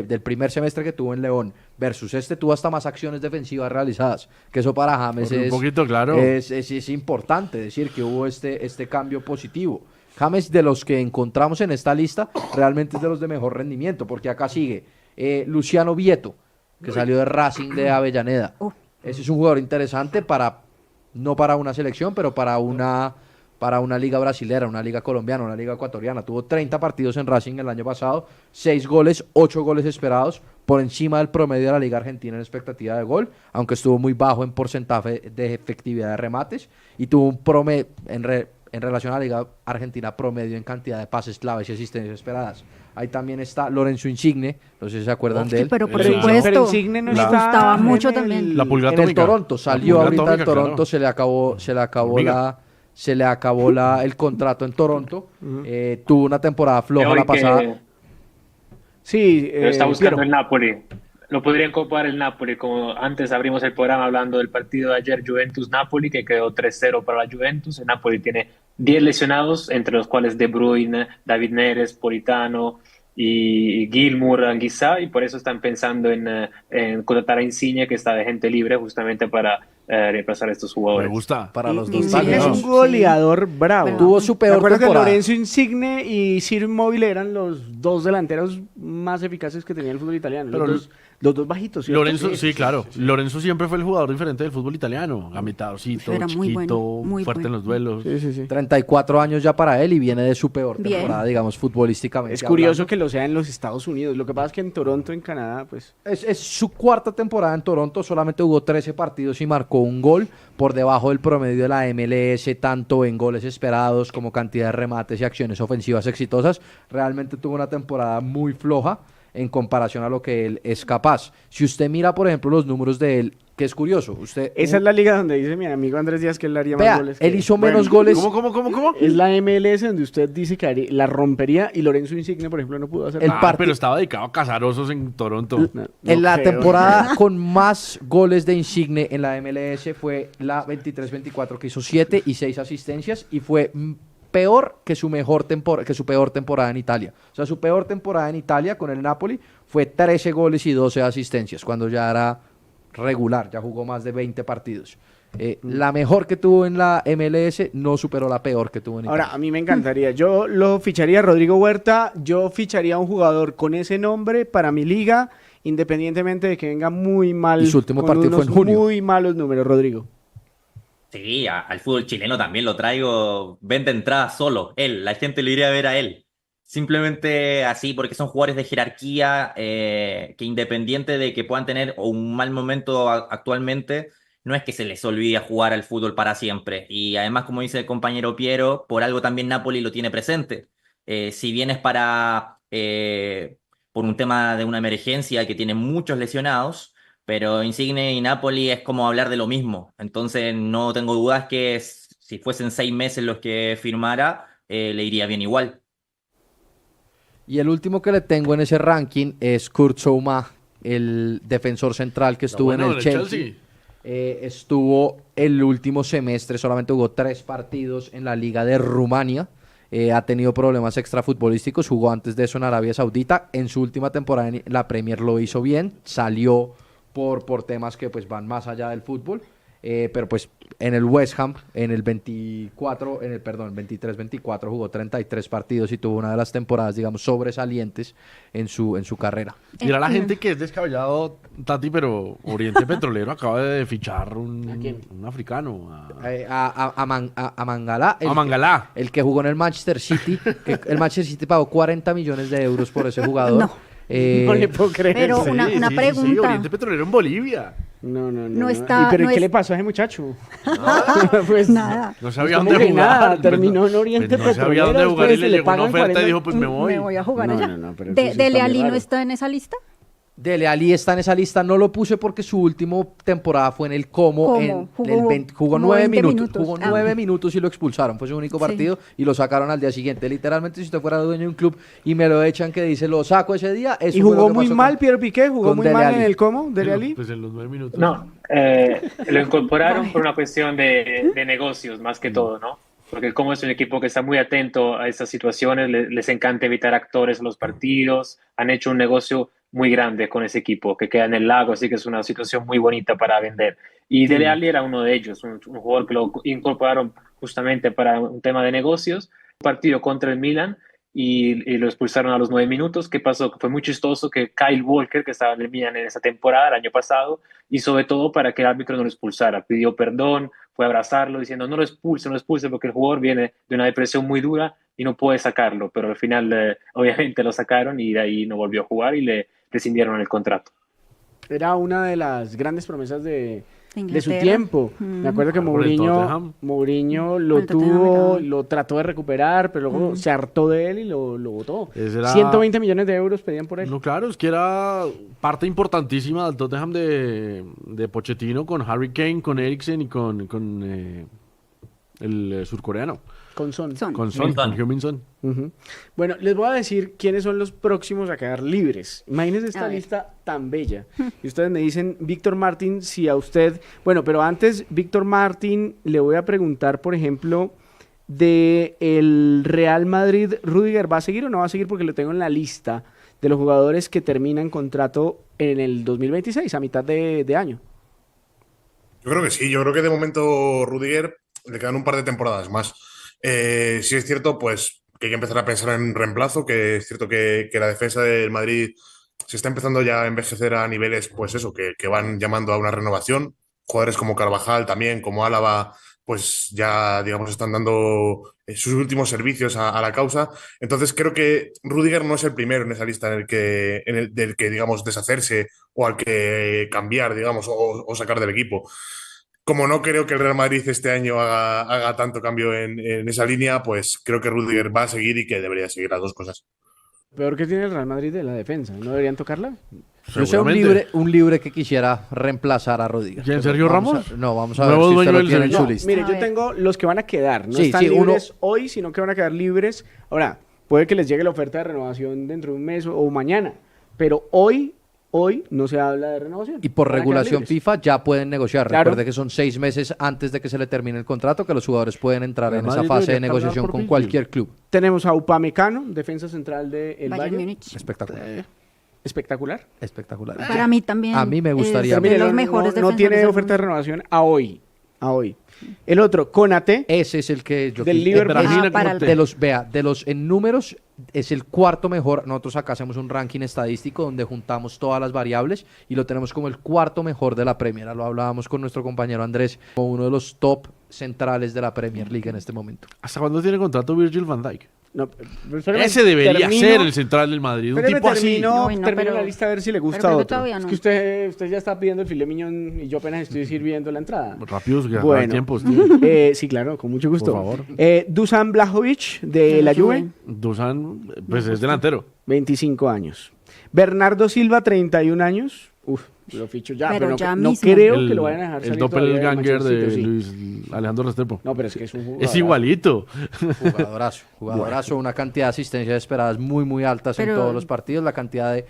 del primer semestre que tuvo en León versus tuvo hasta más acciones defensivas realizadas, que eso para James Por un es, poquito, claro. es importante decir que hubo este cambio positivo. James, de los que encontramos en esta lista, realmente es de los de mejor rendimiento, porque acá sigue Luciano Vieto, que salió de Racing de Avellaneda. Ese es un jugador interesante no para una selección, pero para una liga brasilera, una liga colombiana, una liga ecuatoriana. Tuvo 30 partidos en Racing el año pasado, 6 goles, 8 goles esperados, por encima del promedio de la liga argentina en expectativa de gol, aunque estuvo muy bajo en porcentaje de efectividad de remates, y tuvo un promedio, en relación a la liga argentina, promedio en cantidad de pases claves y asistencias esperadas. Ahí también está Lorenzo Insigne, no sé si se acuerdan de él. Pero por Pero supuesto, Insigne no me está gustaba en mucho el- también. La pulga En el atómica. Toronto, salió La pulga ahorita del atómica, Toronto, claro. se le acabó el contrato en Toronto, tuvo una temporada floja la pasada. Sí, Lo está buscando Piero. el Napoli. Lo podría incorporar el Napoli, como antes abrimos el programa hablando del partido de ayer Juventus-Napoli, que quedó 3-0 para la Juventus. El Napoli tiene 10 lesionados, entre los cuales De Bruyne, David Neres, Politano y Gilmour, Anguissa, y por eso están pensando en contratar a Insigne, que está de gente libre, justamente para reemplazar a estos Me jugadores. gusta. Para los dos Insigne es bandos. un goleador bravo. Tuvo su Me peor acuerdo que temporada. Lorenzo Insigne y Ciro Immobile eran los dos delanteros más eficaces que tenía el fútbol italiano. Pero los dos bajitos, ¿cierto? Lorenzo, sí, claro. Lorenzo siempre fue el jugador diferente del fútbol italiano. Gamitadorcito, Era muy chiquito, bueno, muy fuerte en bueno. los duelos. Sí, sí, sí. 34 años ya para él y viene de su peor Bien. temporada, digamos, futbolísticamente. Es curioso hablando. que lo sea en los Estados Unidos. Lo que pasa es que en Toronto, en Canadá, pues... Es su cuarta temporada en Toronto, solamente jugó 13 partidos y marcó un gol, por debajo del promedio de la MLS, tanto en goles esperados como cantidad de remates y acciones ofensivas exitosas. Realmente tuvo una temporada muy floja en comparación a lo que él es capaz. Si usted mira, por ejemplo, los números de él, que es curioso, Esa es la liga donde dice mi amigo Andrés Díaz que él haría Vea, más goles. él que- hizo menos Bueno, goles. ¿Cómo? Es la MLS donde usted dice que la rompería y Lorenzo Insigne, por ejemplo, no pudo hacer El nada. Pero estaba dedicado a cazar osos en Toronto. No En la creo. temporada con más goles de Insigne en la MLS fue la 23-24, que hizo 7 y 6 asistencias, y fue peor que su peor temporada en Italia. O sea, su peor temporada en Italia con el Napoli fue 13 goles y 12 asistencias, cuando ya era regular, ya jugó más de 20 partidos. La mejor que tuvo en la MLS no superó la peor que tuvo en Italia. Ahora, a mí me encantaría. Yo lo ficharía a Rodrigo Huerta. Yo ficharía a un jugador con ese nombre para mi liga, independientemente de que venga muy mal. Y su último con partido fue en unos junio. Muy malos números, Rodrigo. Sí, al fútbol chileno también lo traigo, vende entrada solo, él, la gente lo iría a ver a él. Simplemente así, porque son jugadores de jerarquía que independiente de que puedan tener un mal momento actualmente, no es que se les olvide jugar al fútbol para siempre. Y además, como dice el compañero Piero, por algo también Napoli lo tiene presente. Si bien es por un tema de una emergencia que tiene muchos lesionados, pero Insigne y Napoli es como hablar de lo mismo. Entonces no tengo dudas que si fuesen 6 meses los que firmara, le iría bien igual. Y el último que le tengo en ese ranking es Kurt Zouma, el defensor central que estuvo en el Chelsea. Estuvo el último semestre, solamente jugó 3 partidos en la Liga de Rumania. Ha tenido problemas extrafutbolísticos, jugó antes de eso en Arabia Saudita. En su última temporada en la Premier lo hizo bien, salió por temas que pues van más allá del fútbol. Pero pues en el West Ham, en el 23-24 jugó 33 partidos y tuvo una de las temporadas, digamos, sobresalientes en su carrera. Mira la gente que es descabellado, Tati, pero Oriente Petrolero acaba de fichar un africano. A Mangalá, A Mangalá. el que jugó en el Manchester City, que el Manchester City pagó 40 millones de euros por ese jugador. No. No le puedo creer. Pero Sí, una sí, pregunta. Sí, Oriente Petrolero en Bolivia. No. No está- ¿Y pero no qué es- le pasó a ese muchacho? Pues, Nada. No sabía Pues, dónde ¿cómo que jugar. nada? Terminó en Oriente No sabía Petrolero, dónde jugar y después le le llegó una pagan oferta y 40. dijo, pues me voy. Me voy a jugar No, allá. no, pero eso sí está ¿Dele muy Alli no raro. está en esa lista? Dele Alli está en esa lista, no lo puse porque su última temporada fue en el Como. ¿Cómo? Jugó Como 9 20 minutos. minutos. Jugó Ah. 9 minutos y lo expulsaron. Fue su único Sí. partido y lo sacaron al día siguiente. Literalmente, si usted fuera dueño de un club y me lo echan que dice lo saco ese día, eso Y fue lo jugó que muy pasó mal con- Pierre Piqué, jugó con muy Dele mal Alli. en el cómo, Dele Alli. Pues en los 9 minutos. No, lo incorporaron por una cuestión de negocios más que todo, ¿no? Porque como es un equipo que está muy atento a estas situaciones, les encanta evitar actores en los partidos, han hecho un negocio muy grande con ese equipo que queda en el lago, así que es una situación muy bonita para vender. Y Dele Alli era uno de ellos, un jugador que lo incorporaron justamente para un tema de negocios, partido contra el Milan y lo expulsaron a los 9 minutos. ¿Qué pasó? Que fue muy chistoso que Kyle Walker, que estaba en el Milan en esa temporada, el año pasado, hizo de todo para que el árbitro no lo expulsara. Pidió perdón, fue a abrazarlo diciendo no lo expulse porque el jugador viene de una depresión muy dura y no puede sacarlo. Pero al final obviamente lo sacaron y de ahí no volvió a jugar y le rescindieron el contrato. Era una de las grandes promesas de su Inglaterra. tiempo. Me acuerdo que Por el Tottenham. Mourinho lo Por el Tottenham tuvo, acá. lo trató de recuperar, pero luego se hartó de él y lo botó. Ese era- 120 millones de euros pedían por él. No, claro, es que era parte importantísima del Tottenham de Pochettino con Harry Kane, con Eriksen y con el surcoreano. Con Son. Con Son, Min-son. con Heung-min Son. Ujú. Bueno, les voy a decir quiénes son los próximos a quedar libres. Imagínense A esta ver. lista tan bella. Y ustedes me dicen, Víctor Martín, si a usted... Bueno, pero antes, Víctor Martín, le voy a preguntar, por ejemplo, de el Real Madrid, ¿Rüdiger va a seguir o no va a seguir? Porque lo tengo en la lista de los jugadores que terminan contrato en el 2026, a mitad de año. Yo creo que sí, yo creo que de momento Rudiger le quedan un par de temporadas más. Sí es cierto, pues que hay que empezar a pensar en reemplazo, que es cierto que la defensa del Madrid se está empezando ya a envejecer a niveles, pues eso, que van llamando a una renovación. Jugadores como Carvajal también, como Álava, pues ya, digamos, están dando sus últimos servicios a la causa. Entonces creo que Rudiger no es el primero en esa lista del que, digamos, deshacerse o al que cambiar, digamos, o sacar del equipo. Como no creo que el Real Madrid este año haga tanto cambio en esa línea, pues creo que Rudiger va a seguir y que debería seguir las dos cosas. Peor que tiene el Real Madrid de la defensa. ¿No deberían tocarla? Yo sé un libre que quisiera reemplazar a Rudiger. ¿Quién, Sergio Vamos Ramos? no, vamos a ver Nuevo si usted dueño lo del tiene en su Sevilla. lista. Mire, A yo ver. tengo los que van a quedar. No Sí, están sí, uno- libres hoy, sino que van a quedar libres. Ahora, puede que les llegue la oferta de renovación dentro de un mes o mañana, pero hoy no se habla de renovación. Y por Van a quedar regulación libres. FIFA ya pueden negociar. Claro. Recuerde que son 6 meses antes de que se le termine el contrato que los jugadores pueden entrar El en esa Madrid fase de debería cargar negociación por con Virgil. cualquier club. Tenemos a Upamecano, defensa central del Bayern Bayern. Múnich. Espectacular. Espectacular. Espectacular. Para mí también. A mí me gustaría- es Pero mire, de los no, mejores no tiene defensores del oferta de mundo. renovación a hoy. El otro, Konate, Ese es el que yo del quis- Liverpool. Ah, para el- de los en números es el cuarto mejor. Nosotros acá hacemos un ranking estadístico donde juntamos todas las variables y lo tenemos como el cuarto mejor de la Premier. Lo hablábamos con nuestro compañero Andrés como uno de los top centrales de la Premier League en este momento. ¿Hasta cuándo tiene contrato Virgil van Dijk? No, pero espéreme, Ese debería termino- ser el central del Madrid. Un espéreme, tipo así. termino, Uy, no, termino pero- la lista a ver si le gusta pero creo que otro. todavía Es no. que usted ya está pidiendo el filet mignon y yo apenas estoy sirviendo la entrada. Rápidos, que Bueno. bueno. tiempos, tío. Sí, claro, con mucho gusto. Por favor. Dusan Blajovic de la Juve, Dusan, pues es delantero. 25 años. Bernardo Silva, 31 años. Uf, lo ficho ya, Pero pero, ya no mismo. creo El- que lo vayan a dejar El salir todavía del doppelganger de Manchester City. Luis Alejandro Restrepo. No, pero es que es un jugador. Es igualito. Jugadorazo, una cantidad de asistencias esperadas muy, muy altas en Pero- todos los partidos. La cantidad de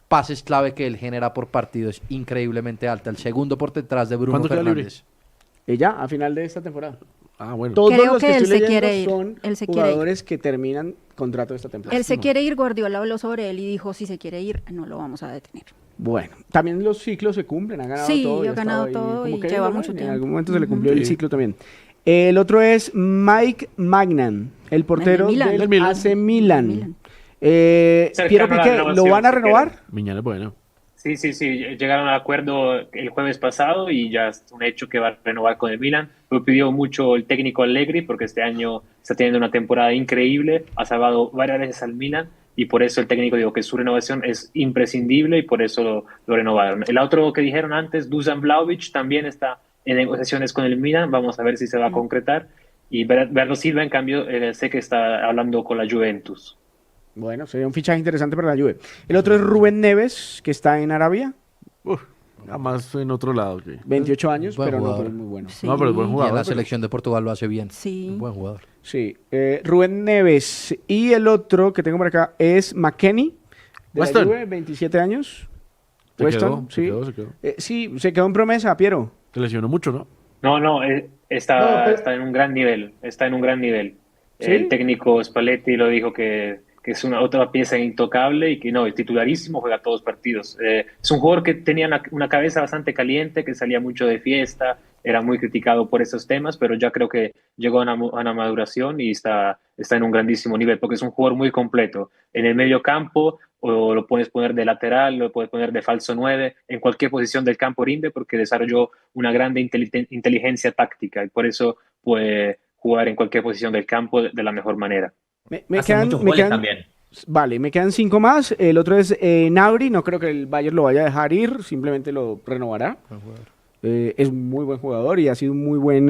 pases clave que él genera por partido es increíblemente alta. El segundo por detrás de Bruno ¿Cuándo queda libre? Fernández. Ya, a final de esta temporada. Ah, bueno. Todos Creo los que él estoy se quiere leyendo ir. son Él se quiere ir. jugadores que terminan contrato esta temporada. Él se quiere ir, Guardiola habló sobre él y dijo, si se quiere ir, no lo vamos a detener. Bueno, también los ciclos se cumplen, ha ganado Sí, todo. y ha ha ganado estado ahí todo como y que lleva bueno, mucho En tiempo. algún momento se le cumplió el Sí. ciclo también. El otro es Mike Magnan, el portero Milan. del Del Milan. AC Milan. Milan. Cercano Piero a la Piqué, renovación, ¿lo van a si renovar? quieren. Miñán es bueno. Sí, llegaron al acuerdo el jueves pasado y ya es un hecho que va a renovar con el Milan. Lo pidió mucho el técnico Allegri porque este año está teniendo una temporada increíble, ha salvado varias veces al Milan y por eso el técnico dijo que su renovación es imprescindible y por eso lo renovaron. El otro que dijeron antes, Dusan Vlahovic, también está en negociaciones con el Milan, vamos a ver si se va a concretar. Y Bernardo Silva, en cambio, sé que está hablando con la Juventus. Bueno, sería un fichaje interesante para la Juve. El otro es Rubén Neves, que está en Arabia, Nada más en otro lado. Que... 28 años, Buen pero no, jugador. pero es muy bueno. Sí. No, pero es buen Y en jugador. la pero- selección de Portugal lo hace bien. Sí. Un buen jugador. Sí, Rubén Neves. Y el otro que tengo por acá es McKennie, de la Weston. Juve, 27 años. Se Weston, quedó, sí. se quedó. Sí, se quedó en promesa, Piero. Se lesionó mucho, ¿no? No, está pero- en un gran nivel, está en un gran nivel. ¿Sí? El técnico Spalletti lo dijo que que es una otra pieza intocable y que no, es titularísimo, juega todos los partidos. Es un jugador que tenía una cabeza bastante caliente, que salía mucho de fiesta, era muy criticado por esos temas, pero ya creo que llegó a una maduración y está en un grandísimo nivel, porque es un jugador muy completo. En el medio campo, o lo puedes poner de lateral, lo puedes poner de falso 9, en cualquier posición del campo rinde, porque desarrolló una grande inteligencia táctica y por eso puede jugar en cualquier posición del campo de la mejor manera. Hace muchos goles también. Vale, me quedan 5 más. El otro es Gnabry. No creo que el Bayern lo vaya a dejar ir, simplemente lo renovará. Es muy buen jugador y ha sido muy buen...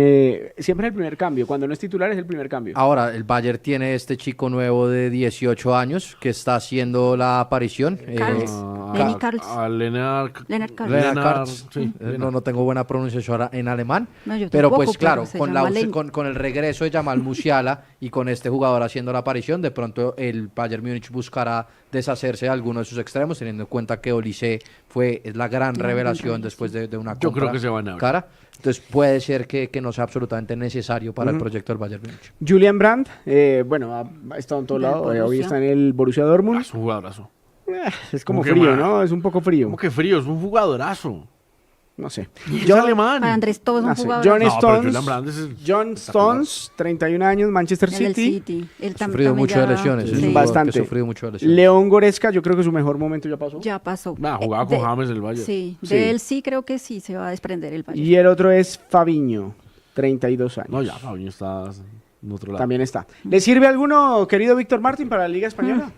siempre es el primer cambio. Cuando no es titular es el primer cambio. Ahora, el Bayern tiene este chico nuevo de 18 años que está haciendo la aparición. Lenny Karls. A Lennart Karls. sí, No tengo buena pronunciación ahora en alemán. No, yo pero tampoco, pues claro, se con, llama Lenny. con el regreso de Jamal Musiala y con este jugador haciendo la aparición, de pronto el Bayern Múnich buscará deshacerse de alguno de sus extremos, teniendo en cuenta que Olise es la gran revelación después de una compra Yo creo que se van a abrir. cara. Entonces puede ser que no sea absolutamente necesario para el proyecto del Bayern Múnich. Julian Brandt, bueno, ha estado en todo Del lado. Hoy Borussia. está en el Borussia Dortmund. Es un jugadorazo. Es como ¿Cómo que frío, más? ¿no? Es un poco frío. ¿Cómo que frío? Es un jugadorazo. No sé. Es alemán. Para Andrés todos son No sé. jugadores. John No, pero Stones. Julian Brandt es John Stones, 31 años, Manchester El del City. City. Él Ha sufrido mucho de lesiones. Es un Sí. jugador Bastante. que ha sufrido mucho de lesiones. León Goretzka, yo creo que su mejor momento ya pasó. Ya pasó. Jugaba con De- James el Bayern. Sí, Sí. de él sí creo que sí se va a desprender el Bayern. Y el otro es Fabinho, 32 años. No, ya, Fabinho está en otro lado. También está. ¿Le sirve alguno, querido Víctor Martín, para la Liga Española?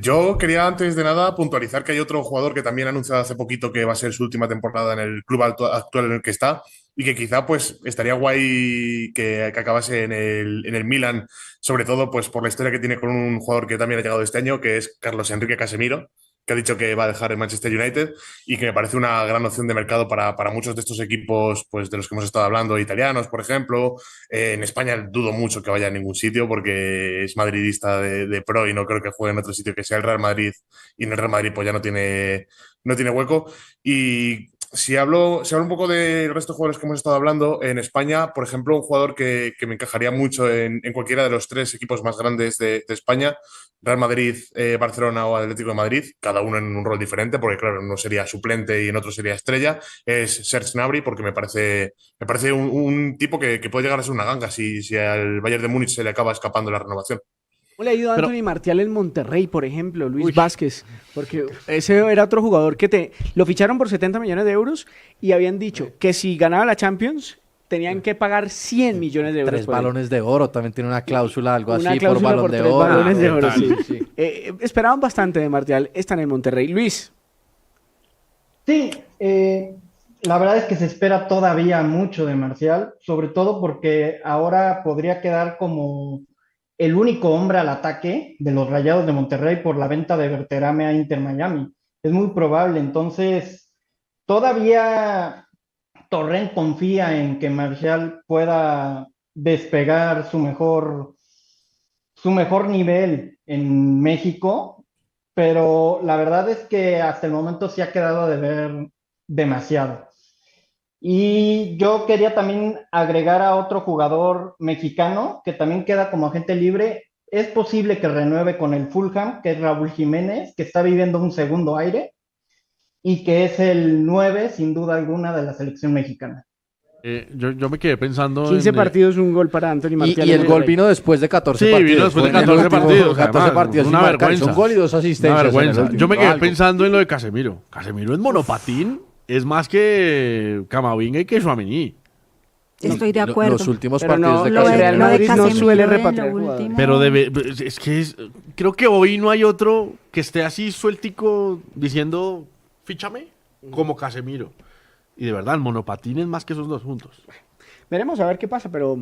Yo quería antes de nada puntualizar que hay otro jugador que también ha anunciado hace poquito que va a ser su última temporada en el club actual en el que está y que quizá pues estaría guay que acabase en el Milan, sobre todo pues por la historia que tiene con un jugador que también ha llegado este año, que es Carlos Enrique Casemiro, que ha dicho que va a dejar el Manchester United y que me parece una gran opción de mercado para muchos de estos equipos pues de los que hemos estado hablando, italianos, por ejemplo. En España dudo mucho que vaya a ningún sitio porque es madridista de pro y no creo que juegue en otro sitio que sea el Real Madrid, y en el Real Madrid pues ya no tiene hueco. Y si hablo un poco del resto de jugadores que hemos estado hablando, en España, por ejemplo, un jugador que me encajaría mucho en cualquiera de los 3 equipos más grandes de España, Real Madrid, Barcelona o Atlético de Madrid, cada uno en un rol diferente, porque claro, uno sería suplente y en otro sería estrella, es Serge Gnabry, porque me parece un tipo que puede llegar a ser una ganga si al Bayern de Múnich se le acaba escapando la renovación. ¿Cómo le ha ido a Anthony Martial en Monterrey, por ejemplo? Luis Vázquez. Porque ese era otro jugador que lo ficharon por 70 millones de euros y habían dicho que si ganaba la Champions tenían que pagar 100 millones de euros. 3 por él. balones de oro, también tiene una cláusula, algo Una así, por cláusula balón por de 3 oro. balones de oro, Total, sí. Esperaban bastante de Martial, están en Monterrey. Luis, Sí, la verdad es que se espera todavía mucho de Marcial, sobre todo porque ahora podría quedar como el único hombre al ataque de los Rayados de Monterrey por la venta de Berterame a Inter Miami. Es muy probable, entonces todavía Torrent confía en que Marcial pueda despegar su mejor nivel en México, pero la verdad es que hasta el momento sí ha quedado de ver demasiado. Y yo quería también agregar a otro jugador mexicano que también queda como agente libre. Es posible que renueve con el Fulham, que es Raúl Jiménez, que está viviendo un segundo aire y que es el 9, sin duda alguna, de la selección mexicana. Yo me quedé pensando 15 partidos, un gol para Anthony Martial. Y el gol vino después de 14 Sí, partidos. vino después de Fue en el 14 último- partidos, 14 además, partidos una sin marcar, vergüenza. un gol y 2 asistencias. Una en el vergüenza. último. Yo me quedé Algo. pensando en lo de Casemiro. Casemiro en monopatín es más que Camavinga y que Tchouaméni. Estoy de acuerdo. Los últimos Pero partidos no, de lo de Casemiro. Real Lo de Madrid no Casemiro suele en lo repatriar último. jugadores. Pero creo que hoy no hay otro que esté así sueltico diciendo fíchame como Casemiro. Y de verdad, el monopatín es más que esos dos juntos. Veremos a ver qué pasa, pero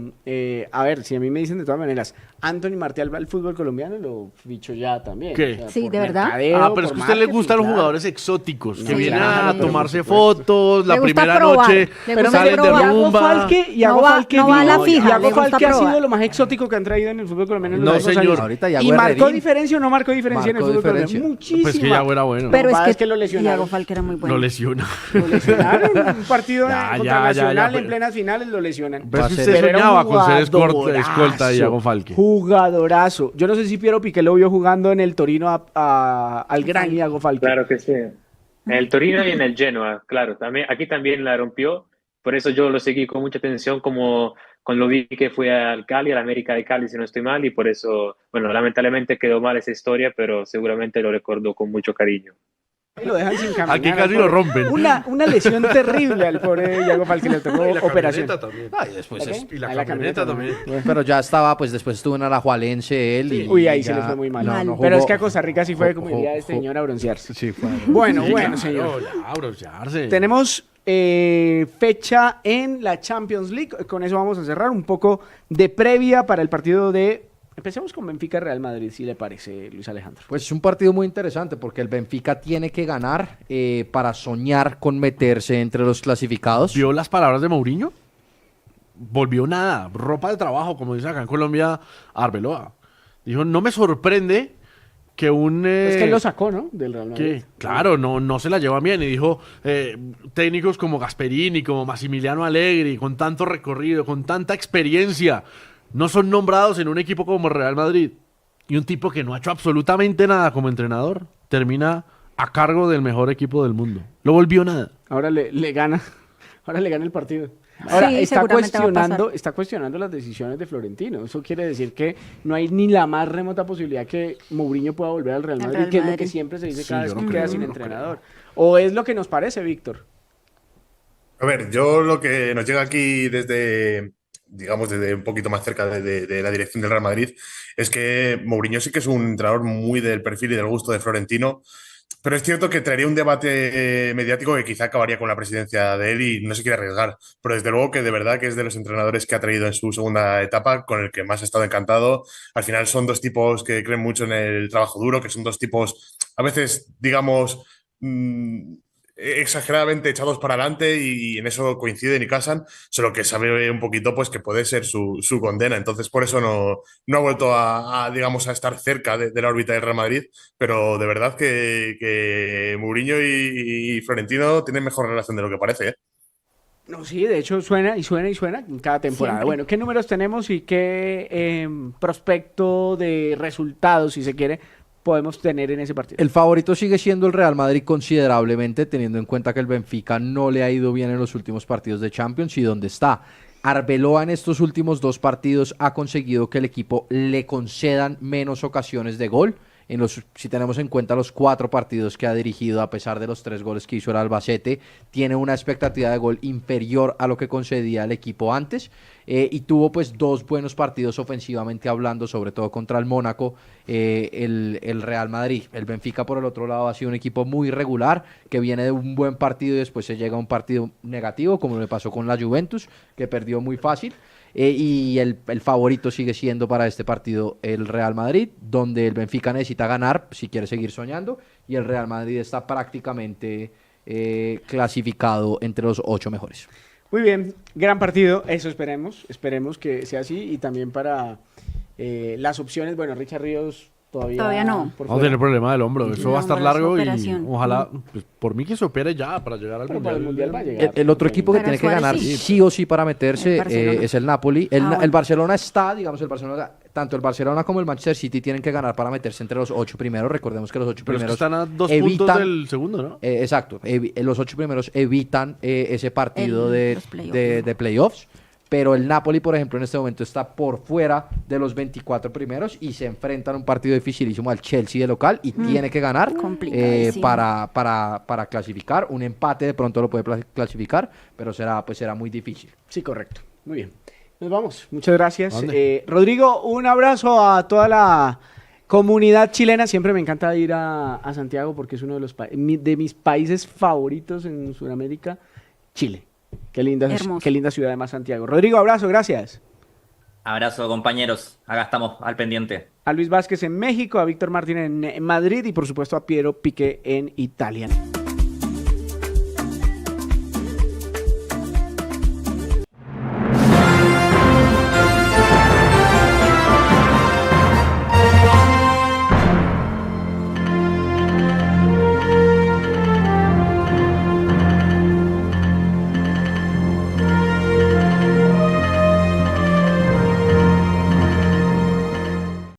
a ver, si a mí me dicen de todas maneras, Anthony Martial va al fútbol colombiano, lo ficho ya también. ¿Qué? Sí, por ¿de verdad? mercadeo, Pero es por que a usted le marketing, gustan los claro. jugadores exóticos, que Sí, vienen claro, a por tomarse supuesto. fotos, la Le gusta primera probar, noche le Pero gusta salen de probar. Iago rumba. Falque, Iago No va- Falque no va a la vino, fija, Iago le gusta Falque ha probar. sido lo más exótico que han traído en el fútbol colombiano en los No, últimos señor. años. Ahorita Iago ¿Y marcó Herrerín. diferencia o no marcó diferencia en el Marcó fútbol colombiano? diferencia. Muchísima. Pues que ya era bueno. Pero Lo que es que lo lesionaron. Iago Falque era muy bueno. Lo lesiona. Lo lesionaron. Un partido Ya, contra ya, Nacional ya, en pues. plenas finales lo lesionaron. impresionan. Pero Va es a que ser- usted Pero era soñaba un con ser jugadorazo, escolta de Iago Falque. Jugadorazo. Yo no sé si Piero Piqué lo vio jugando en el Torino al gran Iago Falque. Claro que sí. En el Torino y en el Genoa, claro. También, aquí también la rompió. Por eso yo lo seguí con mucha atención, como cuando lo vi que fue al Cali, al América de Cali, si no estoy mal. Y por eso, bueno, lamentablemente quedó mal esa historia, pero seguramente lo recordó con mucho cariño. Y lo dejan sin caminar. Aquí al casi pobre. lo rompen. Una lesión terrible al pobre Iago Falque, le tocó operación. también. Ah, y después ¿Ok? es- Y la Ahí camioneta también. pero ya estaba, pues después estuvo en Alajuelense él. Y Uy, ahí ya- se les fue muy mal. No Pero jugó- es que a Costa Rica sí fue, como jugó- diría este jugó- señor, a broncearse. Sí, fue. Bueno, Sí, bueno, claro, señor. ya, broncearse. Tenemos fecha en la Champions League. Con eso vamos a cerrar un poco de previa para el partido de... Empecemos con Benfica Real Madrid, si le parece, Luis Alejandro. Pues es un partido muy interesante porque el Benfica tiene que ganar para soñar con meterse entre los clasificados. ¿Vio las palabras de Mourinho? Volvió nada, ropa de trabajo, como dice acá en Colombia Arbeloa. Dijo, no me sorprende que un... Es que él lo sacó, ¿no? Del Real Madrid. que, claro, no se la llevan bien. Y dijo, técnicos como Gasperini, como Massimiliano Allegri, con tanto recorrido, con tanta experiencia, no son nombrados en un equipo como Real Madrid. Y un tipo que no ha hecho absolutamente nada como entrenador, termina a cargo del mejor equipo del mundo. Lo volvió nada. Ahora le gana. Ahora le gana el partido. Ahora Sí, está seguramente va a pasar. está cuestionando las decisiones de Florentino. Eso quiere decir que no hay ni la más remota posibilidad que Mourinho pueda volver al Real Al Madrid, Real que es lo Madrid. que siempre se dice Sí, cada vez yo que no queda creo, sin no entrenador. O es lo que nos parece, Víctor. A ver, yo lo que nos llega aquí desde, digamos, desde un poquito más cerca de la dirección del Real Madrid, es que Mourinho sí que es un entrenador muy del perfil y del gusto de Florentino, pero es cierto que traería un debate mediático que quizá acabaría con la presidencia de él y no se quiere arriesgar, pero desde luego que de verdad que es de los entrenadores que ha traído en su segunda etapa, con el que más ha estado encantado. Al final son dos tipos que creen mucho en el trabajo duro, que son dos tipos, a veces, digamos, exageradamente echados para adelante y en eso coinciden y casan, solo que sabe un poquito pues que puede ser su condena. Entonces por eso no ha vuelto digamos, a estar cerca de la órbita del Real Madrid, pero de verdad que Mourinho y Florentino tienen mejor relación de lo que parece, ¿eh? No, sí, de hecho suena y suena y suena en cada temporada. Siempre. Bueno, ¿qué números tenemos y qué prospecto de resultados, si se quiere, podemos tener en ese partido? El favorito sigue siendo el Real Madrid considerablemente, teniendo en cuenta que el Benfica no le ha ido bien en los últimos partidos de Champions y donde está. Arbeloa en estos últimos dos partidos ha conseguido que el equipo le concedan menos ocasiones de gol. Si tenemos en cuenta los 4 partidos que ha dirigido, a pesar de los 3 goles que hizo el Albacete, tiene una expectativa de gol inferior a lo que concedía el equipo antes, y tuvo pues 2 buenos partidos ofensivamente hablando, sobre todo contra el Mónaco, el Real Madrid. El Benfica, por el otro lado, ha sido un equipo muy regular, que viene de un buen partido y después se llega a un partido negativo, como le pasó con la Juventus, que perdió muy fácil. Y el favorito sigue siendo para este partido el Real Madrid, donde el Benfica necesita ganar si quiere seguir soñando, y el Real Madrid está prácticamente clasificado entre los 8 mejores. Muy bien, gran partido, eso esperemos que sea así, y también para las opciones, bueno, Richard Ríos todavía no. por Vamos a fuera. tener problema del hombro. Eso No, va a estar hombre, largo su y operación. ojalá, pues, por mí que se opere ya para llegar al Pero para el Mundial va a llegar. El otro equipo que Pero tiene que Suárez ganar sí. sí o sí para meterse El Barcelona. es el Napoli. Bueno. El Barcelona está, digamos, tanto el Barcelona como el Manchester City tienen que ganar para meterse entre los 8 primeros. Recordemos que los 8 Pero es que primeros están a 2 puntos del segundo, ¿no? exacto, los 8 primeros evitan ese partido Los playoffs. de playoffs. Pero el Napoli, por ejemplo, en este momento está por fuera de los 24 primeros y se enfrentan a un partido dificilísimo al Chelsea de local y tiene que ganar Complicadísimo. para clasificar. Un empate de pronto lo puede clasificar, pero será muy difícil. Sí, correcto. Muy bien. Nos vamos. Muchas gracias. ¿Dónde? Rodrigo, un abrazo a toda la comunidad chilena. Siempre me encanta ir a Santiago porque es uno de mis países favoritos en Sudamérica, Chile. Qué Hermoso. linda ciudad además Santiago. Rodrigo, abrazo, gracias. Abrazo, compañeros. Acá estamos al pendiente. A Luis Vázquez en México, a Víctor Martín en Madrid y por supuesto a Piero Piqué en Italia.